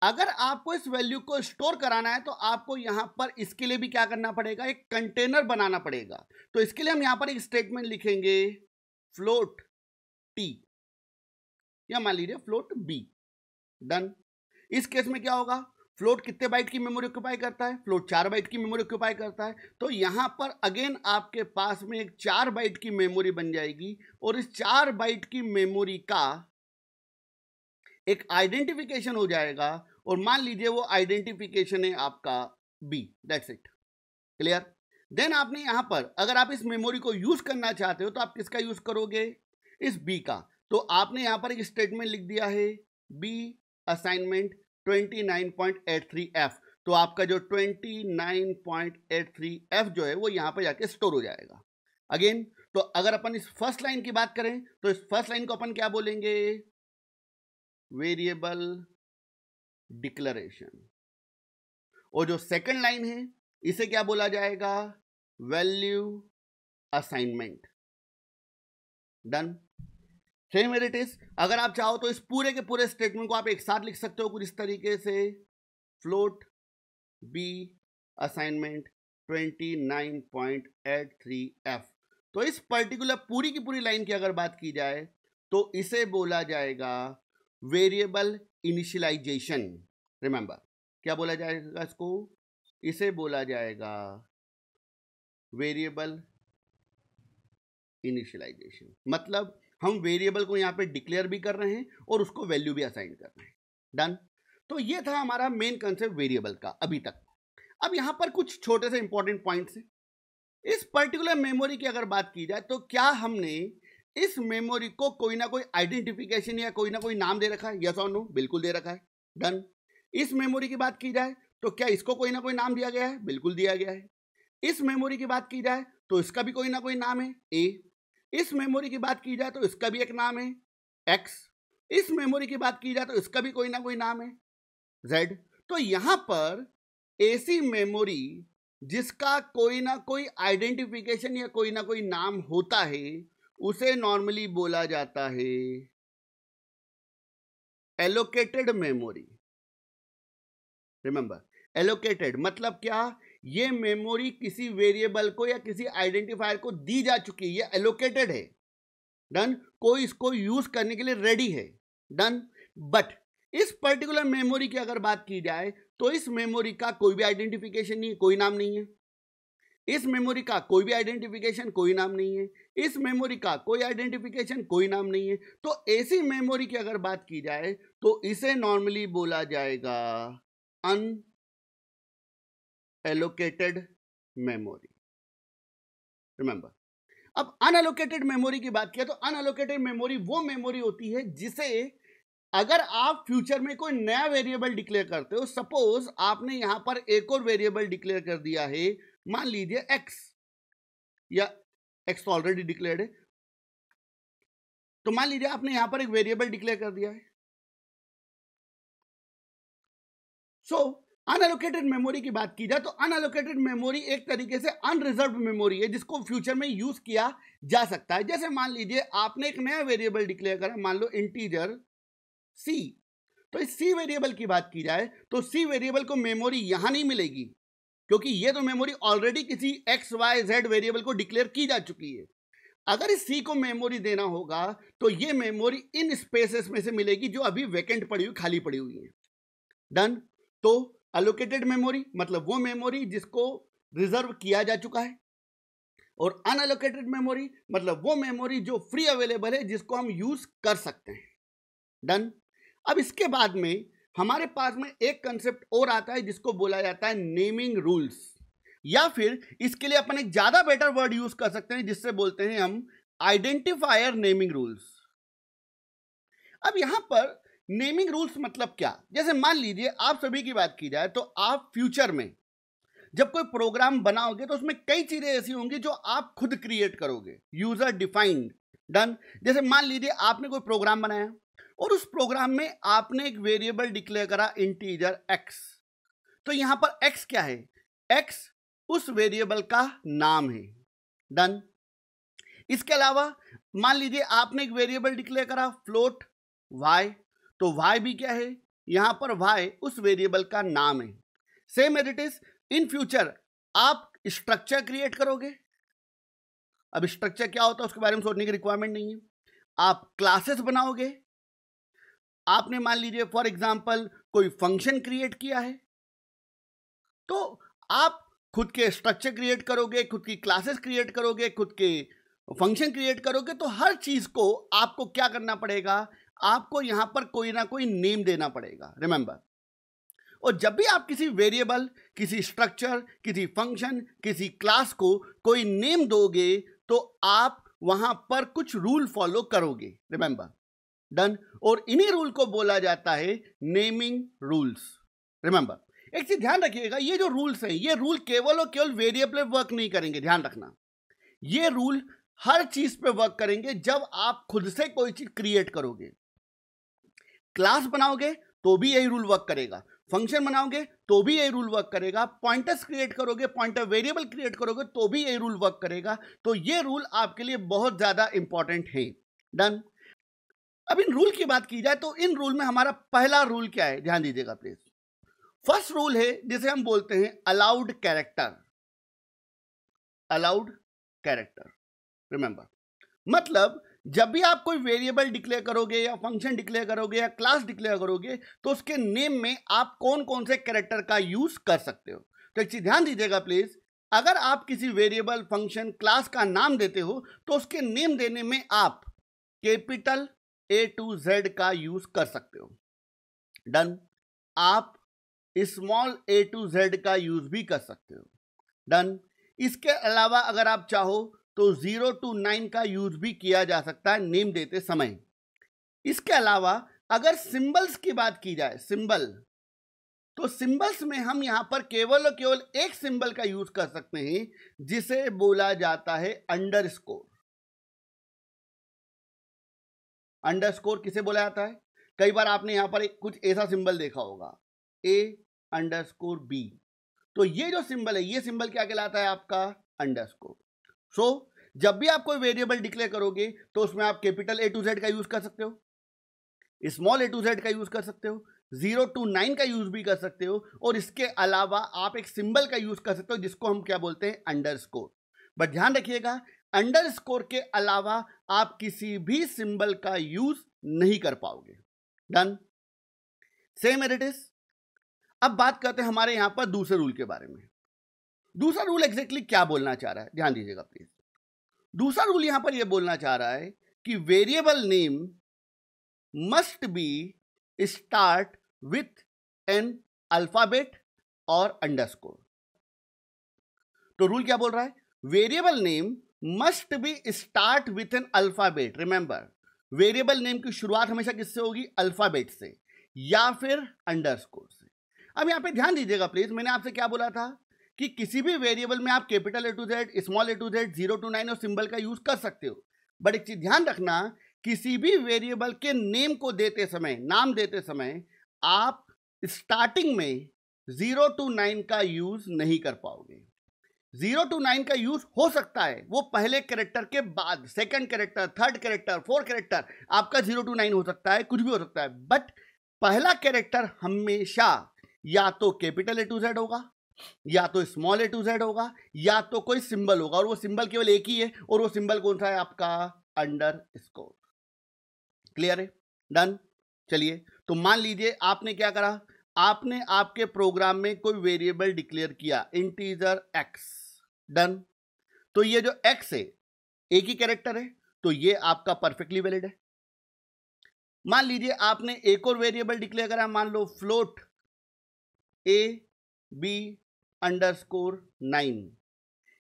अगर आपको इस वैल्यू को स्टोर कराना है तो आपको यहां पर इसके लिए भी क्या करना पड़ेगा, एक कंटेनर बनाना पड़ेगा। तो इसके लिए हम यहां पर एक स्टेटमेंट लिखेंगे फ्लोट टी या मान लीजिए फ्लोट बी। डन। इस केस में क्या होगा, फ्लोट कितने बाइट की मेमोरी ऑक्यूपाई करता है, फ्लोट 4 बाइट की मेमोरी ऑक्यूपाई करता है। तो यहां पर अगेन आपके पास में एक 4 बाइट की मेमोरी बन जाएगी और इस 4 बाइट की मेमोरी का एक आइडेंटिफिकेशन हो जाएगा और मान लीजिए वो आइडेंटिफिकेशन है आपका B. That's it. Clear. Then आपने यहां पर अगर आप इस मेमोरी को यूज करना चाहते हो तो आप किसका यूज करोगे, इस बी का। तो आपने यहां पर एक स्टेटमेंट लिख दिया है बी असाइनमेंट 29.83f। तो आपका जो 29.83f जो है वो यहां पर जाके स्टोर हो जाएगा। अगेन तो अगर अपन इस फर्स्ट लाइन की बात करें तो इस फर्स्ट लाइन को अपन क्या बोलेंगे, वेरिएबल डिक्लेरेशन। और जो सेकंड लाइन है इसे क्या बोला जाएगा, value assignment. Done. Same as it is. अगर आप चाहो तो इस पूरे के पूरे स्टेटमेंट को आप एक साथ लिख सकते हो कुछ इस तरीके से, फ्लोट बी असाइनमेंट 29.83f। तो इस पर्टिकुलर पूरी की पूरी लाइन की अगर बात की जाए तो इसे बोला जाएगा वेरिएबल इनिशियलाइजेशन। रिमेंबर क्या बोला जाएगा इसको, इसे बोला जाएगा वेरिएबल इनिशियलाइजेशन। मतलब हम वेरिएबल को यहां पे डिक्लेयर भी कर रहे हैं और उसको वैल्यू भी असाइन कर रहे हैं। डन। तो ये था हमारा मेन कंसेप्ट वेरिएबल का अभी तक। अब यहां पर कुछ छोटे से इंपॉर्टेंट पॉइंट्स हैं। इस पर्टिकुलर मेमोरी की अगर बात की जाए तो क्या हमने इस मेमोरी को कोई ना कोई आइडेंटिफिकेशन या कोई ना कोई नाम दे रखा है, यस और नो? बिल्कुल दे रखा है। डन। इस मेमोरी की बात की जाए तो क्या इसको कोई ना कोई नाम दिया गया है? बिल्कुल दिया गया है। इस मेमोरी की बात की जाए तो इसका भी कोई ना कोई नाम है ए। इस मेमोरी की बात की जाए तो इसका भी एक नाम है एक्स। इस मेमोरी की बात की जाए तो इसका भी कोई ना कोई नाम है जेड। तो यहां पर ऐसी मेमोरी जिसका कोई ना कोई आइडेंटिफिकेशन या कोई ना कोई नाम होता है उसे नॉर्मली बोला जाता है एलोकेटेड मेमोरी। रिमेंबर एलोकेटेड मतलब क्या, ये मेमोरी किसी वेरिएबल को या किसी आइडेंटिफायर को दी जा चुकी है, ये एलोकेटेड है। डन। कोई इसको यूज करने के लिए रेडी है। डन। बट इस पर्टिकुलर मेमोरी की अगर बात की जाए तो इस मेमोरी का कोई भी आइडेंटिफिकेशन नहीं है, कोई नाम नहीं है। इस मेमोरी का कोई भी आइडेंटिफिकेशन, कोई नाम नहीं है। इस मेमोरी का कोई आइडेंटिफिकेशन, कोई नाम नहीं है। तो ऐसी मेमोरी की अगर बात की जाए तो इसे नॉर्मली बोला जाएगा अनएलोकेटेड मेमोरी। रिमेंबर अब अनएलोकेटेड मेमोरी की बात किया तो अनएलोकेटेड मेमोरी वो मेमोरी होती है जिसे अगर आप फ्यूचर में कोई नया वेरिएबल डिक्लेयर करते हो, सपोज आपने यहां पर एक और वेरिएबल डिक्लेयर कर दिया है, मान लीजिए एक्स, या एक्स ऑलरेडी डिक्लेयर्ड है। तो मान लीजिए आपने यहां पर एक वेरिएबल डिक्लेयर कर दिया है। सो अनएलोकेटेड मेमोरी की बात की जाए तो अनएलोकेटेड मेमोरी एक तरीके से अनरिजर्व्ड मेमोरी है जिसको फ्यूचर में यूज किया जा सकता है। जैसे मान लीजिए आपने एक नया वेरिएबल डिक्लेयर करा, मान लो इंटीजर सी। तो इस सी वेरिएबल की बात की जाए तो सी वेरिएबल को मेमोरी यहां नहीं मिलेगी, क्योंकि ये तो मेमोरी ऑलरेडी किसी एक्स वाई जेड वेरिएबल को डिक्लेयर की जा चुकी है। अगर इस सी को मेमोरी देना होगा तो ये मेमोरी इन स्पेसेस में से मिलेगी जो अभी वैकेंट पड़ी हुई, खाली पड़ी हुई है। डन। तो अलोकेटेड मेमोरी मतलब वो मेमोरी जिसको रिजर्व किया जा चुका है, और अनअलोकेटेड मेमोरी मतलब वो मेमोरी जो फ्री अवेलेबल है, जिसको हम यूज कर सकते हैं। डन। अब इसके बाद में हमारे पास में एक कंसेप्ट और आता है जिसको बोला जाता है नेमिंग रूल्स, या फिर इसके लिए अपन एक ज्यादा बेटर वर्ड यूज कर सकते हैं जिससे बोलते हैं हम आइडेंटिफायर नेमिंग रूल्स। अब यहां पर नेमिंग रूल्स मतलब क्या, जैसे मान लीजिए आप सभी की बात की जाए तो आप फ्यूचर में जब कोई प्रोग्राम बनाओगे तो उसमें कई चीजें ऐसी होंगी जो आप खुद क्रिएट करोगे, यूजर डिफाइंड। डन। जैसे मान लीजिए आपने कोई प्रोग्राम बनाया और उस प्रोग्राम में आपने एक वेरिएबल डिक्लेयर करा इंटीजर x। तो यहां पर x क्या है, x उस वेरिएबल का नाम है। डन। इसके अलावा मान लीजिए आपने एक वेरिएबल डिक्लेयर करा फ्लोट y, तो y भी क्या है, यहां पर y उस वेरिएबल का नाम है। Same as it is in future आप स्ट्रक्चर क्रिएट करोगे। अब स्ट्रक्चर क्या होता है उसके बारे में सोचने की रिक्वायरमेंट नहीं है। आप क्लासेस बनाओगे, आपने मान लीजिए फॉर एग्जांपल कोई फंक्शन क्रिएट किया है, तो आप खुद के स्ट्रक्चर क्रिएट करोगे, खुद की क्लासेस क्रिएट करोगे, खुद के फंक्शन क्रिएट करोगे। तो हर चीज को आपको क्या करना पड़ेगा, आपको यहां पर कोई ना कोई नेम देना पड़ेगा। रिमेंबर, और जब भी आप किसी वेरिएबल, किसी स्ट्रक्चर, किसी फंक्शन, किसी क्लास को कोई नेम दोगे तो आप वहां पर कुछ रूल फॉलो करोगे। रिमेंबर। डन। और इन्हीं रूल को बोला जाता है नेमिंग रूल्स। रिमेंबर, एक चीज ध्यान रखिएगा, ये जो रूल्स हैं, ये रूल केवल और केवल वेरिएबल पे वर्क नहीं करेंगे। ध्यान रखना, ये रूल हर चीज पे वर्क करेंगे। जब आप खुद से कोई चीज क्रिएट करोगे, क्लास बनाओगे तो भी यही रूल वर्क करेगा, फंक्शन बनाओगे तो भी यही रूल वर्क करेगा, पॉइंटर्स क्रिएट करोगे, पॉइंटर वेरिएबल क्रिएट करोगे तो भी यही रूल वर्क करेगा। तो ये रूल आपके लिए बहुत ज्यादा इंपॉर्टेंट है। डन। अब इन रूल की बात की जाए तो इन रूल में हमारा पहला रूल क्या है, ध्यान दीजिएगा प्लीज। फर्स्ट रूल है जिसे हम बोलते हैं allowed character. Allowed character. Remember, मतलब जब भी आप कोई वेरिएबल डिक्लेयर करोगे या फंक्शन डिक्लेयर करोगे या क्लास डिक्लेयर करोगे तो उसके नेम में आप कौन कौन से कैरेक्टर का यूज कर सकते हो। तो एक चीज ध्यान दीजिएगा प्लीज, अगर आप किसी वेरिएबल, फंक्शन, क्लास का नाम देते हो तो उसके नेम देने में आप कैपिटल A to Z का यूज कर सकते हो। डन। आप स्मॉल a to Z का यूज भी कर सकते हो। डन। इसके अलावा अगर आप चाहो तो 0 to 9 का यूज भी किया जा सकता है नेम देते समय। इसके अलावा अगर सिंबल्स की बात की जाए, सिंबल, तो सिंबल्स में हम यहां पर केवल और केवल एक सिंबल का यूज कर सकते हैं जिसे बोला जाता है अंडरस्कोर। अंडरस्कोर किसे बोला जाता है, कई बार आपने यहां पर एक कुछ ऐसा सिंबल देखा होगा, A_B। तो ये जो सिंबल है, ये सिंबल क्या कहलाता है आपका, अंडरस्कोर। सो जब भी आप कोई वेरिएबल डिक्लेयर करोगे तो उसमें आप कैपिटल A to Z का यूज कर सकते हो, स्मॉल a to Z का यूज कर सकते हो, 0 to 9 का यूज भी कर सकते हो, और इसके अलावा आप एक सिंबल का यूज कर सकते हो जिसको हम क्या बोलते हैं, अंडरस्कोर। बट ध्यान रखिएगा, अंडरस्कोर के अलावा आप किसी भी सिंबल का यूज नहीं कर पाओगे। Done. Same as it is. अब बात करते हैं हमारे यहां पर दूसरे रूल के बारे में। दूसरा रूल एग्जैक्टली क्या बोलना चाह रहा है, ध्यान दीजिएगा प्लीज। दूसरा रूल यहां पर यह बोलना चाह रहा है कि variable name must be start with an alphabet और अंडरस्कोर। तो रूल क्या बोल रहा है, variable name must be start with an alphabet. Remember, variable name की शुरुआत हमेशा किससे होगी, अल्फाबेट से या फिर अंडरस्कोर से। अब यहां पे ध्यान दीजिएगा प्लीज, मैंने आपसे क्या बोला था कि किसी भी वेरिएबल में आप capital A to Z, small a to Z, 0 to 9 और सिंबल का यूज कर सकते हो। बट एक चीज ध्यान रखना, किसी भी वेरिएबल के नेम को देते समय, नाम देते समय, आप स्टार्टिंग में 0 to 9 का यूज नहीं कर पाओगे। 0 to 9 का यूज हो सकता है, वो पहले कैरेक्टर के बाद, second character, third character, fourth character, आपका 0 to 9 हो सकता है, कुछ भी हो सकता है, बट पहला कैरेक्टर हमेशा या तो कैपिटल ए टू जेड होगा, या तो स्मॉल ए टू जेड होगा, या तो कोई सिंबल होगा, और वो सिंबल केवल एक ही है, और वो सिंबल कौन सा है आपका? अंडरस्कोर। क्लियर है? डन। चलिए, तो मान लीजिए आपने क्या करा, आपने आपके प्रोग्राम में कोई वेरिएबल डिक्लेयर किया, इंटीजर एक्स। डन। तो ये जो एक्स है एक ही कैरेक्टर है, तो ये आपका परफेक्टली वैलिड है। मान लीजिए आपने एक और वेरिएबल डिक्लेयर करा, मान लो फ्लोट ए बी अंडरस्कोर 9,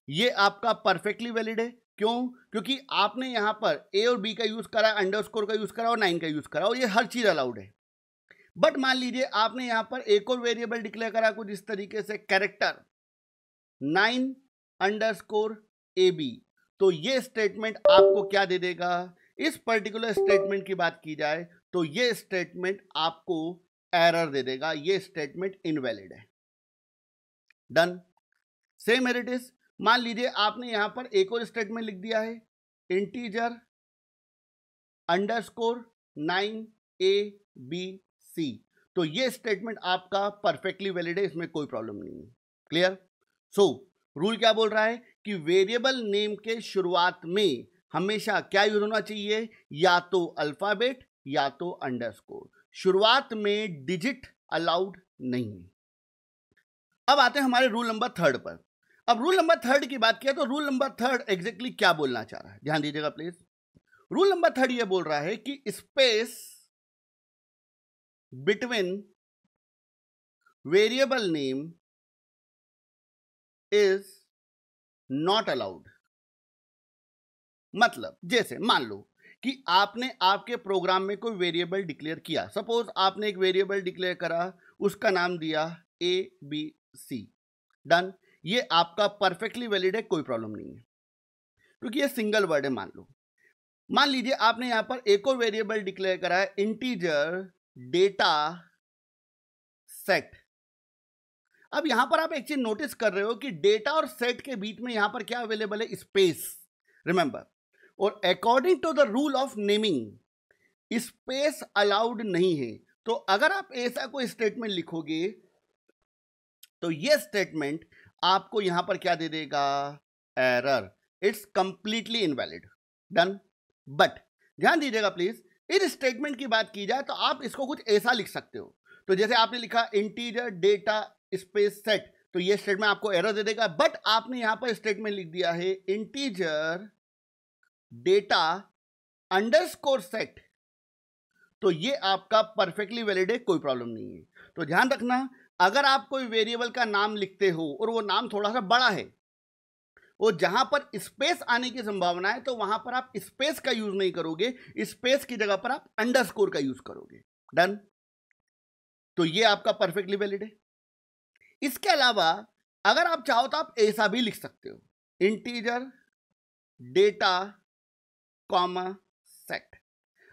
ये आपका परफेक्टली वैलिड है। क्यों? क्योंकि आपने यहां पर ए और बी का यूज करा, अंडरस्कोर का यूज करा और 9 का यूज करा, और ये हर चीज अलाउड है। बट मान लीजिए आपने यहां पर एक और वेरिएबल डिक्लेयर करा कुछ इस तरीके से, कैरेक्टर 9 अंडरस्कोर ए बी, तो ये स्टेटमेंट आपको क्या दे देगा? इस पर्टिकुलर स्टेटमेंट की बात की जाए तो ये स्टेटमेंट आपको एरर दे देगा, ये स्टेटमेंट इनवैलिड है। डन। सेम इट इज, मान लीजिए आपने यहां पर एक और स्टेटमेंट लिख दिया है, integer underscore 9 A B C, तो ये स्टेटमेंट आपका परफेक्टली वैलिड है, इसमें कोई प्रॉब्लम नहीं है। क्लियर? सो रूल क्या बोल रहा है कि वेरिएबल नेम के शुरुआत में हमेशा क्या यूज होना चाहिए? या तो अल्फाबेट या तो अंडरस्कोर, शुरुआत में डिजिट अलाउड नहीं है। अब आते हैं हमारे रूल नंबर 3 पर। अब रूल नंबर 3 की बात किया तो रूल नंबर 3 एग्जैक्टली क्या बोलना चाह रहा है, ध्यान दीजिएगा प्लीज। रूल नंबर 3 ये बोल रहा है कि space between variable name is not allowed. मतलब जैसे मान लो कि आपने आपके प्रोग्राम में कोई वेरिएबल डिक्लेयर किया, सपोज आपने एक वेरिएबल डिक्लेयर करा, उसका नाम दिया ए बी सी। डन। ये आपका परफेक्टली वैलिड है, कोई प्रॉब्लम नहीं है, क्योंकि ये सिंगल वर्ड है। मान लीजिए आपने यहां पर एक और वेरिएबल डिक्लेयर करा है, इंटीजर डेटा सेट। अब यहां पर आप एक चीज नोटिस कर रहे हो कि डेटा और सेट के बीच में यहां पर क्या अवेलेबल है? स्पेस। रिमेंबर, और according to the rule of naming space allowed नहीं है। तो अगर आप ऐसा कोई स्टेटमेंट लिखोगे तो ये स्टेटमेंट आपको यहां पर क्या दे देगा? Error. It's completely invalid. Done. But ध्यान दीजिएगा प्लीज, इस स्टेटमेंट की बात की जाए तो आप इसको कुछ ऐसा लिख सकते हो। तो जैसे आपने लिखा इंटीजर डेटा स्पेस सेट, तो ये स्टेटमेंट आपको एरर दे देगा। बट आपने यहां पर स्टेटमेंट लिख दिया है इंटीजर डेटा अंडरस्कोर सेट, तो ये आपका परफेक्टली वैलिड है, कोई प्रॉब्लम नहीं है। तो ध्यान रखना, अगर आप कोई वेरिएबल का नाम लिखते हो और वो नाम थोड़ा सा बड़ा है और जहां पर स्पेस आने की संभावना है, तो वहां पर आप स्पेस का यूज नहीं करोगे, स्पेस की जगह पर आप अंडरस्कोर का यूज करोगे। डन। तो ये आपका परफेक्टली वैलिड है। इसके अलावा अगर आप चाहो तो आप ऐसा भी लिख सकते हो, इंटीजर डेटा कॉमा सेट।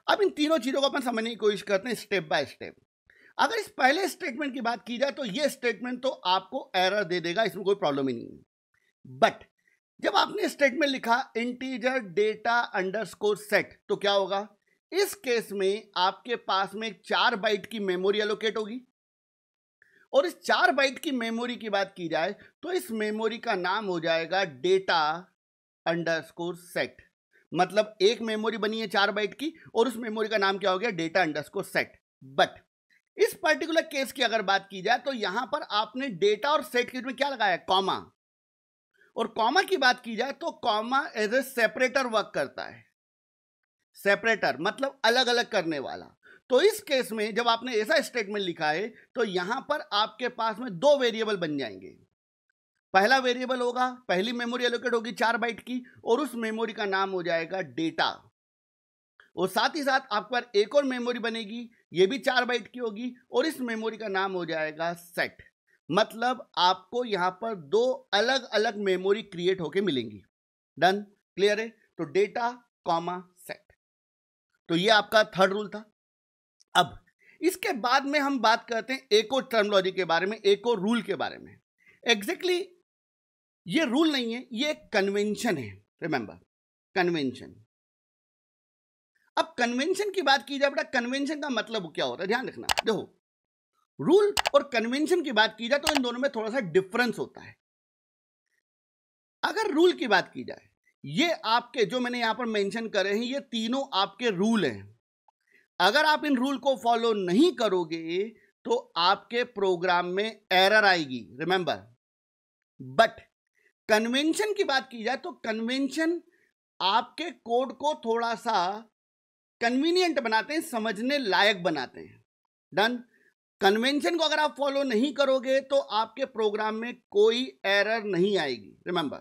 अब इन तीनों चीजों को अपन समझने की कोशिश करते हैं स्टेप बाय स्टेप। अगर इस पहले स्टेटमेंट की बात की जाए तो ये स्टेटमेंट तो आपको एरर दे देगा, इसमें कोई प्रॉब्लम ही नहीं है। बट जब आपने स्टेटमेंट लिखा इंटीजर डेटा अंडरस्कोर सेट, तो क्या होगा? इस केस में आपके पास में 4 बाइट की मेमोरी एलोकेट होगी, और इस 4 बाइट की मेमोरी की बात की जाए तो इस मेमोरी का नाम हो जाएगा डेटा अंडरस्कोर सेट। मतलब एक मेमोरी बनी है 4 बाइट की और उस मेमोरी का नाम क्या हो गया? Data underscore set. बट इस पर्टिकुलर केस की अगर बात की जाए तो यहां पर आपने डेटा और सेट के बीच में क्या लगाया? कॉमा। और कॉमा की बात की जाए तो comma as a separator work करता है। सेपरेटर मतलब अलग अलग करने वाला। तो इस केस में जब आपने ऐसा स्टेटमेंट लिखा है तो यहां पर आपके पास में 2 वेरिएबल बन जाएंगे। पहला वेरिएबल होगा, पहली मेमोरी एलोकेट होगी 4 बाइट की, और उस मेमोरी का नाम हो जाएगा डेटा। और साथ ही साथ आपके पास एक और मेमोरी बनेगी, ये भी 4 बाइट की होगी, और इस मेमोरी का नाम हो जाएगा सेट। मतलब आपको यहां पर 2 अलग अलग मेमोरी क्रिएट होके मिलेंगी। डन। क्लियर है? तो डेटा कॉमा सेट, तो ये आपका थर्ड रूल था। अब इसके बाद में हम बात करते हैं एक और टर्मिनोलॉजी के बारे में, एक और रूल के बारे में। एग्जैक्टली ये रूल नहीं है, ये कन्वेंशन है, रिमेंबर, कन्वेंशन। अब कन्वेंशन की बात की जाए बेटा, कन्वेंशन का मतलब क्या होता है, ध्यान रखना। देखो, रूल और कन्वेंशन की बात की जाए तो इन दोनों में थोड़ा सा डिफरेंस होता है। अगर रूल की बात की जाए, ये आपके जो मैंने यहां पर मेंशन करे हैं, ये तीनों आपके रूल हैं। अगर आप इन रूल को फॉलो नहीं करोगे तो आपके प्रोग्राम में एरर आएगी, रिमेंबर। बट कन्वेंशन की बात की जाए तो कन्वेंशन आपके कोड को थोड़ा सा कन्वीनियंट बनाते हैं, समझने लायक बनाते हैं। डन। कन्वेंशन को अगर आप फॉलो नहीं करोगे तो आपके प्रोग्राम में कोई एरर नहीं आएगी, रिमेंबर।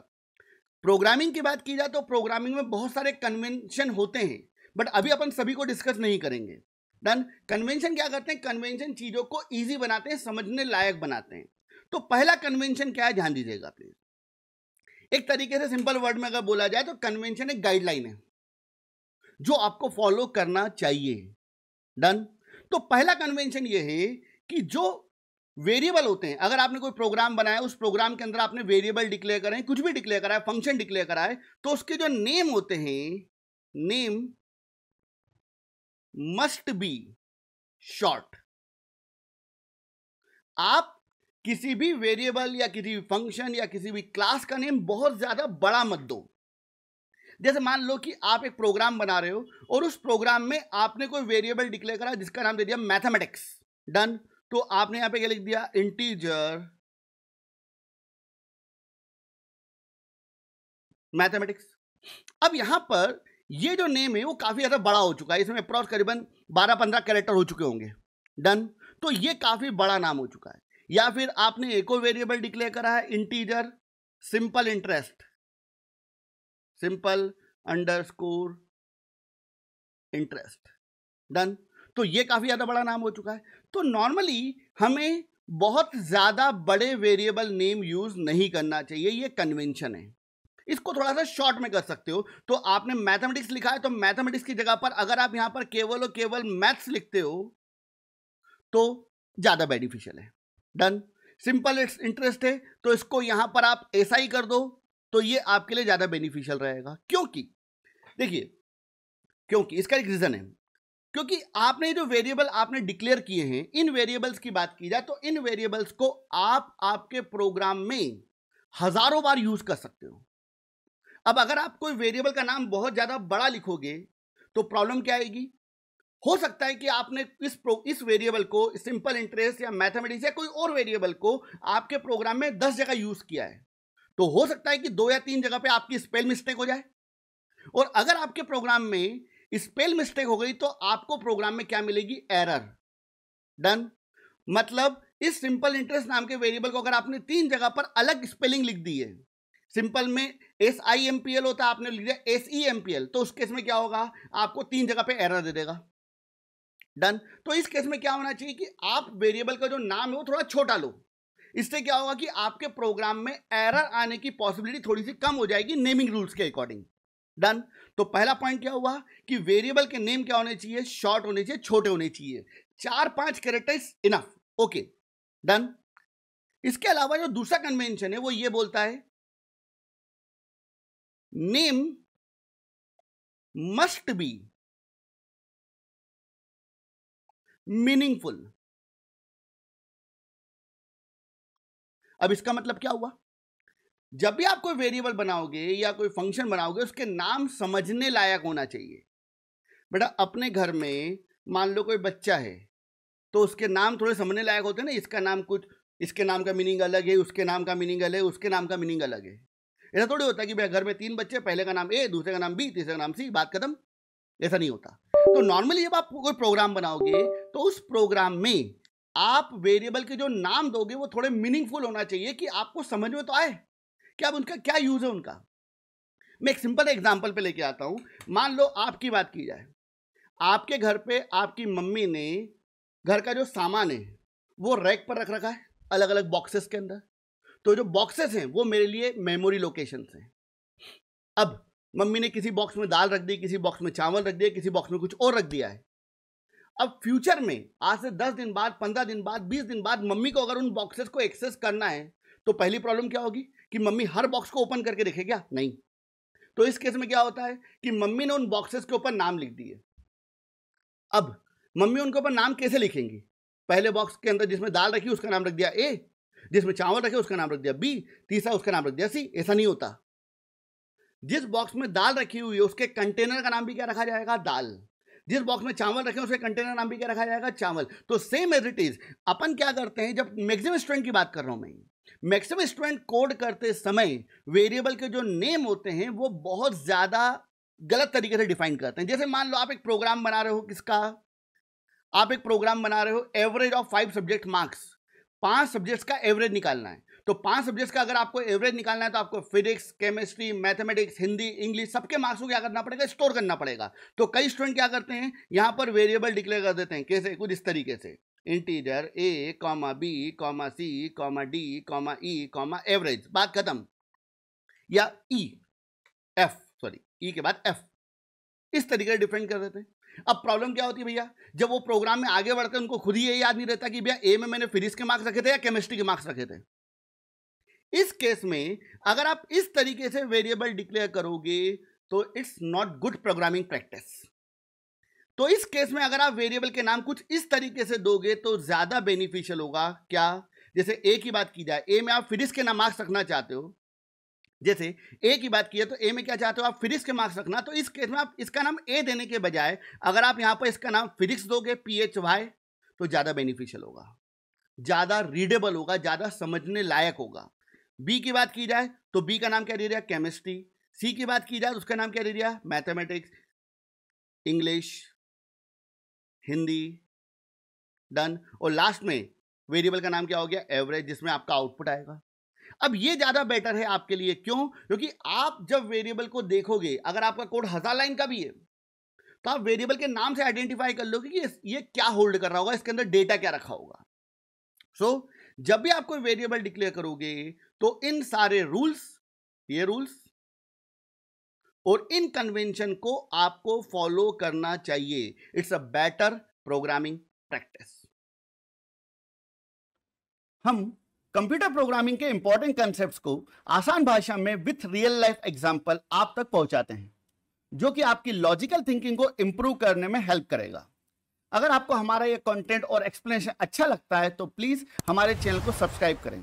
प्रोग्रामिंग की बात की जाए तो प्रोग्रामिंग में बहुत सारे कन्वेंशन होते हैं, बट अभी अपन सभी को डिस्कस नहीं करेंगे। डन। कन्वेंशन क्या करते हैं, कन्वेंशन चीजों को इजी बनाते हैं, समझने लायक बनाते हैं। तो पहला कन्वेंशन क्या है, ध्यान दीजिएगा प्लीज। एक तरीके से सिंपल वर्ड में अगर बोला जाए तो कन्वेंशन एक गाइडलाइन है जो आपको फॉलो करना चाहिए। डन। तो पहला कन्वेंशन ये है कि जो वेरिएबल होते हैं, अगर आपने कोई प्रोग्राम बनाया, उस प्रोग्राम के अंदर आपने वेरिएबल डिक्लेयर कराए, कुछ भी डिक्लेयर कराए, फंक्शन डिक्लेयर कराए, तो उसके जो नेम होते हैं, नेम मस्ट बी शॉर्ट। आप किसी भी वेरिएबल या किसी भी फंक्शन या किसी भी क्लास का नेम बहुत ज्यादा बड़ा मत दो। जैसे मान लो कि आप एक प्रोग्राम बना रहे हो और उस प्रोग्राम में आपने कोई वेरिएबल डिक्लेयर करा जिसका नाम दे दिया मैथमेटिक्स। डन। तो आपने यहां पे क्या लिख दिया, इंटीजर मैथमेटिक्स। अब यहां पर ये जो नेम है वो काफी ज्यादा बड़ा हो चुका है, इसमें अप्रॉक्स करीबन 12-15 कैरेक्टर हो चुके होंगे। डन। तो ये काफी बड़ा नाम हो चुका है। या फिर आपने एक और वेरिएबल डिक्लेयर करा है, integer simple interest, simple underscore interest. Done. तो ये काफी ज्यादा बड़ा नाम हो चुका है। तो नॉर्मली हमें बहुत ज्यादा बड़े वेरिएबल नेम यूज नहीं करना चाहिए, ये कन्वेंशन है। इसको थोड़ा सा शॉर्ट में कर सकते हो। तो आपने मैथमेटिक्स लिखा है तो मैथमेटिक्स की जगह पर अगर आप यहां पर केवल और केवल मैथ्स लिखते हो तो ज्यादा बेनिफिशियल है। डन। सिंपल इंटरेस्ट है तो इसको यहां पर आप ऐसा ही कर दो, तो ये आपके लिए ज्यादा बेनिफिशियल रहेगा। क्योंकि देखिए, क्योंकि इसका एक रीजन है, क्योंकि आपने जो वेरिएबल आपने डिक्लेयर किए हैं, इन वेरिएबल्स की बात की जाए तो इन वेरिएबल्स को आप आपके प्रोग्राम में हजारों बार यूज कर सकते हो। अब अगर आप कोई वेरिएबल का नाम बहुत ज्यादा बड़ा लिखोगे तो प्रॉब्लम क्या आएगी, हो सकता है कि आपने इस वेरिएबल को सिंपल इंटरेस्ट या मैथमेटिक्स या कोई और वेरिएबल को आपके प्रोग्राम में 10 जगह यूज किया है, तो हो सकता है कि 2 या 3 जगह पे आपकी स्पेल मिस्टेक हो जाए। और अगर आपके प्रोग्राम में स्पेल मिस्टेक हो गई तो आपको प्रोग्राम में क्या मिलेगी, एरर। डन। मतलब इस सिंपल इंटरेस्ट नाम के वेरिएबल को अगर आपने 3 जगह पर अलग स्पेलिंग लिख दी है, सिंपल में SIMPL होता है, आपने लिख दिया SEMPL, तो उस केस में क्या होगा, आपको 3 जगह पे एरर दे देगा। डन। तो इस केस में क्या होना चाहिए कि आप वेरिएबल का जो नाम है वो थोड़ा छोटा लो। इससे क्या होगा कि आपके प्रोग्राम में एरर आने की पॉसिबिलिटी थोड़ी सी कम हो जाएगी नेमिंग रूल्स के अकॉर्डिंग। डन। तो पहला पॉइंट क्या हुआ कि वेरिएबल के नेम क्या होने चाहिए, शॉर्ट होने चाहिए, छोटे होने चाहिए, 4-5 कैरेक्टर्स इनफ। ओके। डन। इसके अलावा जो दूसरा कन्वेंशन है वो ये बोलता है नेम मस्ट बी मीनिंगफुल। अब इसका मतलब क्या हुआ, जब भी आप कोई वेरिएबल बनाओगे या कोई फंक्शन बनाओगे उसके नाम समझने लायक होना चाहिए। बेटा अपने घर में मान लो कोई बच्चा है तो उसके नाम थोड़े समझने लायक होते हैं ना, इसका नाम कुछ, इसके नाम का मीनिंग अलग है, उसके नाम का मीनिंग अलग है, उसके नाम का मीनिंग अलग है। ऐसा थोड़ी होता है कि भाई घर में 3 बच्चे, पहले का नाम A, दूसरे का नाम B, तीसरे का नाम C, बात खत्म। ऐसा नहीं होता। तो नॉर्मली जब आप कोई प्रोग्राम बनाओगे तो उस प्रोग्राम में आप वेरिएबल के जो नाम दोगे वो थोड़े मीनिंगफुल होना चाहिए कि आपको समझ में तो आए कि अब उनका क्या यूज है उनका। मैं एक सिंपल एग्जांपल पे लेके आता हूं। मान लो आपकी बात की जाए, आपके घर पे आपकी मम्मी ने घर का जो सामान है वो रैक पर रख रखा है अलग अलग बॉक्सेस के अंदर। तो जो बॉक्सेस हैं वो मेरे लिए मेमोरी लोकेशंस हैं। अब मम्मी ने किसी बॉक्स में दाल रख दी, किसी बॉक्स में चावल रख दिया, किसी बॉक्स में कुछ और रख दिया है। अब फ्यूचर में आज से 10 दिन बाद, 15 दिन बाद, 20 दिन बाद मम्मी को अगर उन बॉक्सेस को एक्सेस करना है तो पहली प्रॉब्लम क्या होगी कि मम्मी हर बॉक्स को ओपन करके देखे क्या? नहीं। तो इस केस में क्या होता है कि मम्मी ने उन बॉक्सेस के ऊपर नाम लिख दिए। अब मम्मी उनके ऊपर नाम कैसे लिखेंगी? पहले बॉक्स के अंदर जिसमें दाल रखी उसका नाम रख दिया ए, जिसमें चावल रखे उसका नाम रख दिया बी, तीसरा उसका नाम रख दिया सी। ऐसा नहीं होता। जिस बॉक्स में दाल रखी हुई है उसके कंटेनर का नाम भी क्या रखा जाएगा? दाल। जिस बॉक्स में चावल रखे उसके कंटेनर नाम भी क्या रखा जाएगा? चावल। तो सेम एज इट इज अपन क्या करते हैं, जब मैक्सिमम स्टूडेंट की बात कर रहा हूं मैं, मैक्सिमम स्टूडेंट कोड करते समय वेरिएबल के जो नेम होते हैं वो बहुत ज्यादा गलत तरीके से डिफाइन करते हैं। जैसे मान लो आप एक प्रोग्राम बना रहे हो, किसका? आप एक प्रोग्राम बना रहे हो average of 5 subject marks, 5 subjects का एवरेज निकालना है। तो 5 सब्जेक्ट्स का अगर आपको एवरेज निकालना है तो आपको physics, chemistry, mathematics, Hindi, English सबके मार्क्स को क्या करना पड़ेगा? स्टोर करना पड़ेगा। तो कई स्टूडेंट क्या करते हैं, यहां पर वेरिएबल डिक्लेयर कर देते हैं। कैसे? कुछ इस तरीके से, integer A comma B comma C comma D comma E comma average, बात खत्म। या ई एफ, सॉरी ई के बाद एफ, इस तरीके से डिफाइन कर देते हैं। अब प्रॉब्लम क्या होती है भैया, जब वो प्रोग्राम में आगे बढ़ते हैं उनको खुद ही ये याद नहीं रहता कि भैया ए में मैंने फिजिक्स के मार्क्स रखे थे या केमिस्ट्री के मार्क्स रखे थे। इस केस में अगर आप इस तरीके से वेरिएबल डिक्लेयर करोगे तो it's not good programming practice. तो इस केस में अगर आप वेरिएबल के नाम कुछ इस तरीके से दोगे तो ज्यादा बेनिफिशियल होगा। क्या? जैसे ए की बात की जाए, ए में आप फिजिक्स के नाम मार्क्स रखना चाहते हो, जैसे ए की बात की है तो ए में क्या चाहते हो आप? फिजिक्स के मार्क्स रखना। तो इस केस में आप इसका नाम ए देने के बजाय अगर आप यहां पर इसका नाम फिजिक्स दोगे PHY तो ज्यादा बेनिफिशियल होगा, ज्यादा रीडेबल होगा, ज्यादा समझने लायक होगा। बी की बात की जाए तो बी का नाम क्या दे दिया? केमिस्ट्री। सी की बात की जाए तो उसका नाम क्या दे दिया? Mathematics, English, Hindi, done. और लास्ट में वेरिएबल का नाम क्या हो गया? एवरेज, जिसमें आपका आउटपुट आएगा। अब ये ज्यादा बेटर है आपके लिए। क्यों? क्योंकि आप जब वेरिएबल को देखोगे, अगर आपका कोड 1000 लाइन का भी है तो आप वेरिएबल के नाम से आइडेंटिफाई कर लोगे कि ये क्या होल्ड कर रहा होगा, इसके अंदर डेटा क्या रखा होगा। सो जब भी आप कोई वेरिएबल डिक्लेयर करोगे तो इन सारे रूल्स, ये रूल्स और इन कन्वेंशन को आपको फॉलो करना चाहिए। It's a better programming practice. हम कंप्यूटर प्रोग्रामिंग के इंपॉर्टेंट कंसेप्ट्स को आसान भाषा में विथ रियल लाइफ एग्जांपल आप तक पहुंचाते हैं, जो कि आपकी लॉजिकल थिंकिंग को इंप्रूव करने में हेल्प करेगा। अगर आपको हमारा ये कंटेंट और एक्सप्लेनेशन अच्छा लगता है तो प्लीज हमारे चैनल को सब्सक्राइब करें।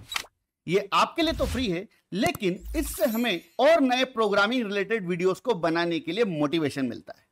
ये आपके लिए तो फ्री है, लेकिन इससे हमें और नए प्रोग्रामिंग रिलेटेड वीडियोस को बनाने के लिए मोटिवेशन मिलता है।